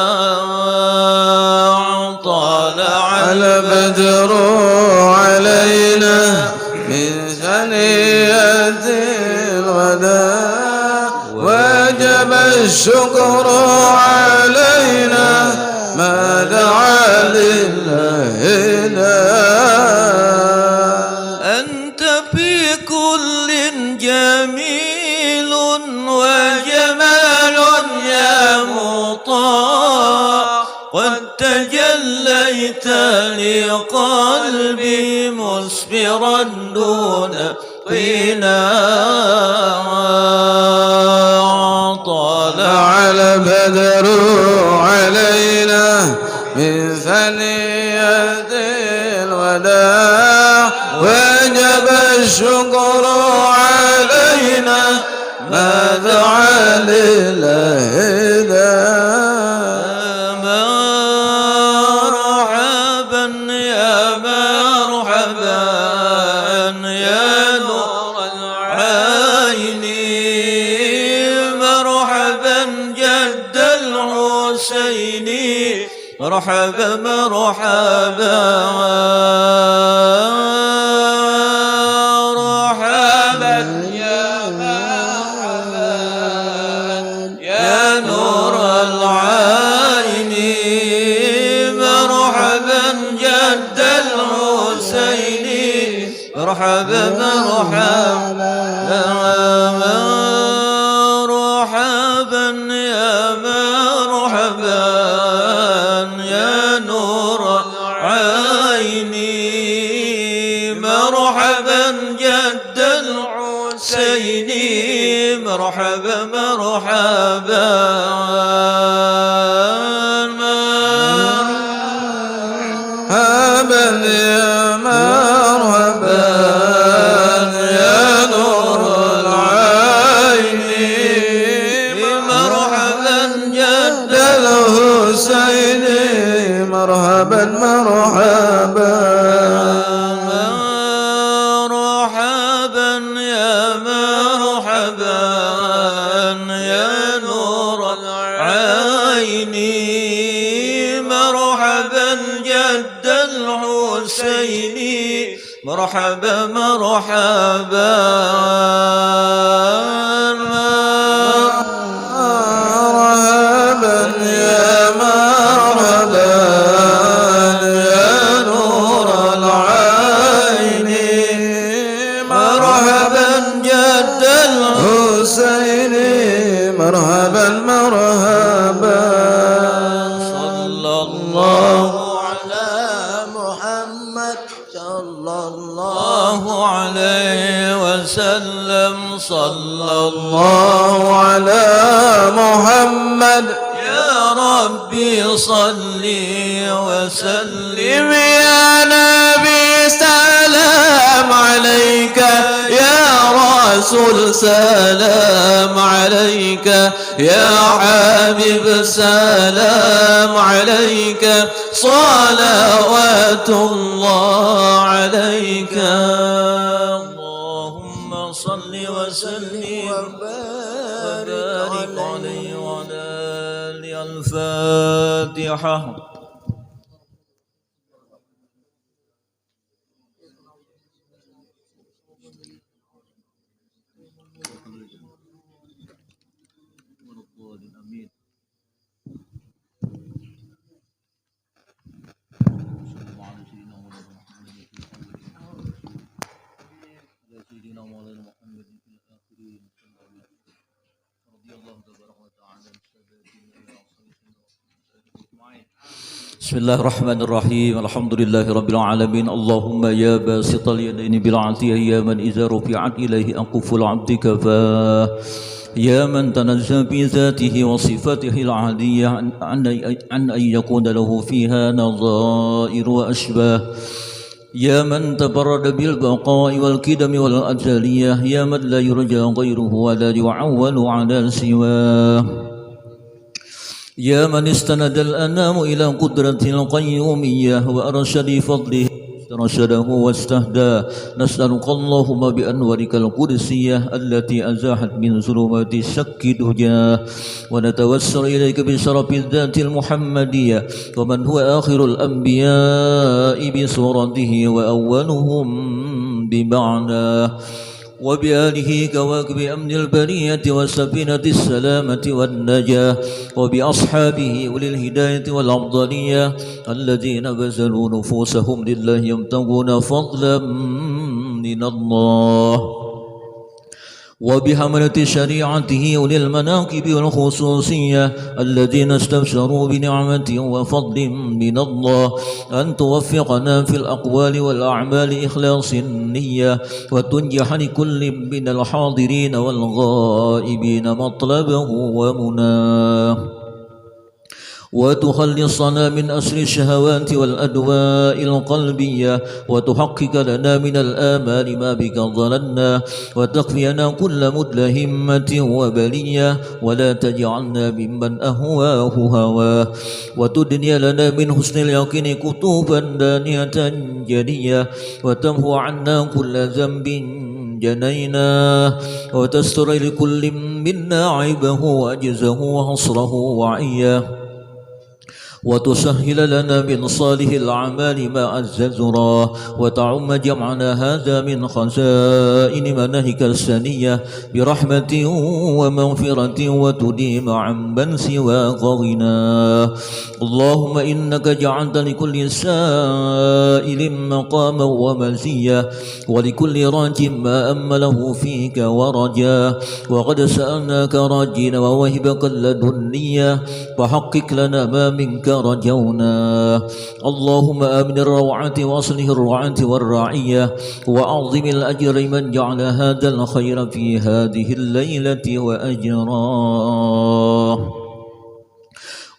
Speaker 5: داع طلع
Speaker 1: البدر علينا من ثنيات الوداع وجب الشكر علينا ما دعا لله
Speaker 5: أنت في كل جميل وجمال يا مطاع قد تجليت لقلبي مسفرا دون قناع
Speaker 1: طلع البدر علينا من ثنية الوداع وجب الشكر علينا ما دعا لله
Speaker 5: مرحبا يا مرحبا يا نور العين مرحبا جد الحسين مرحبا مرحبا مرحبا يا مرحبا يا نور العين مرحبا جد الحسين مرحبا مرحبا مرحبا يا مرحبا يا نور العين مرحبا جد الحسين مرحبا مرحبا
Speaker 1: مرحبا يا مرحبا يا نور العين
Speaker 5: مرحبا جد
Speaker 1: الحسين مرحبا مرحبا
Speaker 5: مرحبا يا مرحبا يا نور العين مرحبا جد الحسين مرحبا مرحبا
Speaker 1: مرحبا يا مرحبا يا نور العين مرحبا جد الحسين مرحبا مرحبا
Speaker 5: صلى الله
Speaker 6: على محمد صلى الله
Speaker 5: الله عليه وسلم صلى الله
Speaker 1: الله على محمد
Speaker 5: يا ربي صل وسلم
Speaker 1: يا نبي سلام عليك يا رسول سلام عليك يا حبيب سلام عليك صلوات الله عليك
Speaker 5: اللهم صل وسلم وبارك عليه وعلى آله الفاتحة بسم الله الرحمن الرحيم الحمد لله رب العالمين اللهم يا باسط اليدين بالعافية يا من إذا رفعت إليه أنقف العبد كفاه يا من تنزه بذاته وصفاته العادية عن أن يكون له فيها نظائر وأشباه يا من تبرد بالبقاء والكدم والأزلية يا من لا يرجى غيره ولا يعول على سواه يا من استند الأنام إلى قدرة القيومية وأرشد فضله رشده واستهدى نسألك اللهم بأنوارك القدسية التي أزاحت من ظلمات الشك دجاه ونتوسل إليك بشرف الذات المحمدية ومن هو آخر الأنبياء بصورته وأولهم بمعناه وبآله كواكب أمن البرية وسفينة السلامة والنجاة وبأصحابه أولي الهداية والأفضلية الذين بذلوا نفوسهم لله يبتغون فضلا من الله وبحملة شريعته أولي المناقب والخصوصية الذين استبشروا بنعمة وفضل من الله أن توفقنا في الأقوال والأعمال إخلاص النية وتنجح لكل من الحاضرين والغائبين مطلبه ومناه وتخلصنا من أسر الشهوات والأدواء القلبية وتحقق لنا من الآمال ما بك ظننا وتكفينا كل مدلهمة وبلية ولا تجعلنا ممن أهواه هواه وتدني لنا من حسن اليقين كتوبا دانية جنية وتمحو عنا كل ذنب جنيناه وتستر لكل منا عيبه وأجزه وحصره وعيه وتسهل لنا من صالح الأعمال ما عززرا وتعم جمعنا هذا من خزائن منهك السنية برحمة ومغفرة وتديم عمن سواك غنى اللهم إنك جعلت لكل سائل مقاما ومزيا ولكل راج ما أمله فيك ورجا وقد سألناك راجين ووهبك اللدنية فحقق لنا ما منك رجونا اللهم آمن الروعة وأصلح الرعاة والرعية وأعظم الأجر من جعل هذا الخير في هذه الليلة وأجراه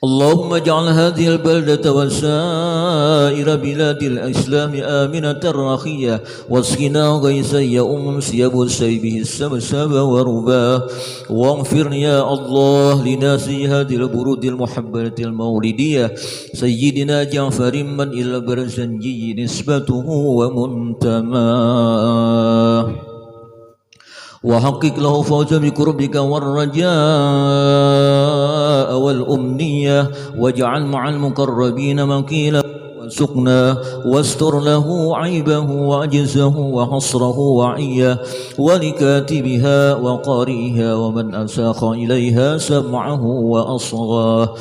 Speaker 5: اللهم اجعل هذه البلدة وسائر بلاد الإسلام آمنة رخية واسقنا غيثا يؤمس يبث به السبسب ورباه واغفر يا الله لناس هذه البرود المحبة المولدية سيدنا جعفر من إلى البرزنجي نسبته ومنتماه وحقق له فوز بقربك والرجاء والأمنية واجعل مع المقربين مكيلا وسقنا واستر له عيبه وعجزه وحصره وعيه ولكاتبها وقارئها ومن أساق إليها سمعه وأصغاه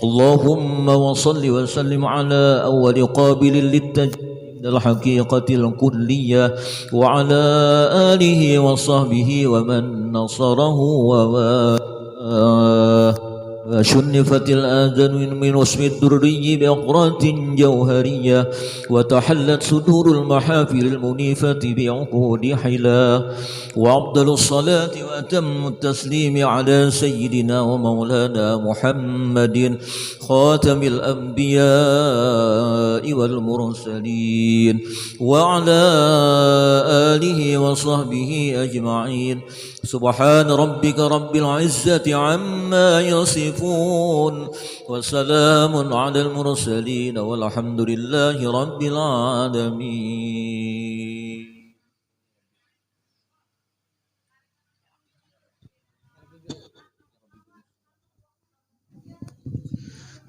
Speaker 5: اللهم وصل وسلم على أول قابل للتجربة الحقيقة الكلية وعلى آله وصحبه ومن نصره وشنفت الآذان من اسم الدري بأقراط جوهرية وتحلت صدور المحافل المنيفة بعقود حلا وأفضل الصلاة وأتم التسليم على سيدنا ومولانا محمد خاتم الأنبياء والمرسلين وعلى آله وصحبه أجمعين سبحان ربك رب العزة عما يصفون وسلام على المرسلين والحمد لله رب العالمين.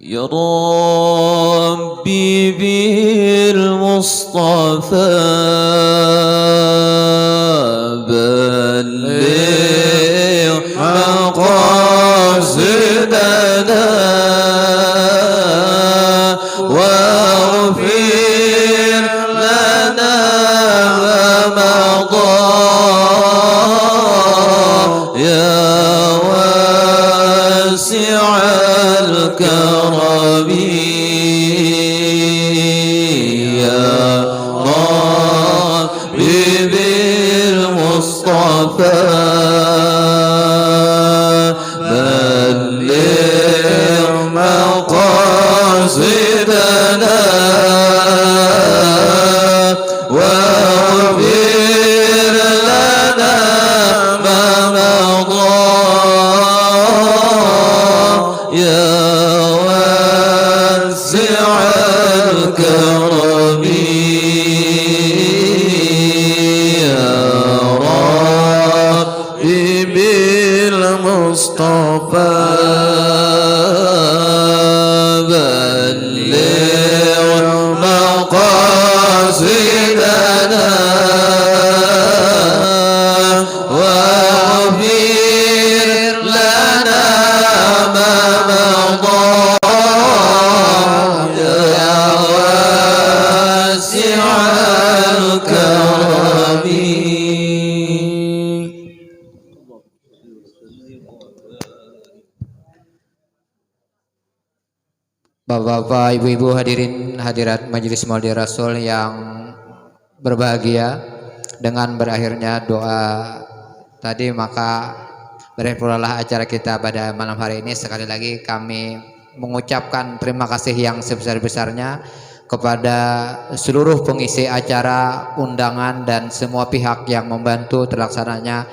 Speaker 1: يا ربي بالمصطفى بلغ مقاصدنا واغفر لنا ما مضى يا واسع الكرم يا ربي بالمصطفى بلغ مقاصدنا
Speaker 2: Bapak-bapak, ibu-ibu, hadirin hadirat Majelis Maulid Rasul yang berbahagia, dengan berakhirnya doa tadi maka berakhirlah acara kita pada malam hari ini. Sekali lagi kami mengucapkan terima kasih yang sebesar-besarnya kepada seluruh pengisi acara, undangan dan semua pihak yang membantu terlaksananya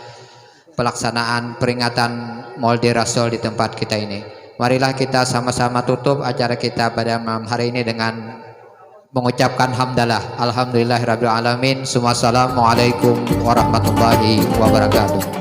Speaker 2: pelaksanaan peringatan Maulid Rasul di tempat kita ini. Marilah kita sama-sama tutup acara kita pada malam hari ini dengan mengucapkan hamdalah. Alhamdulillahirabbil alamin. Assalamualaikum warahmatullahi wabarakatuh.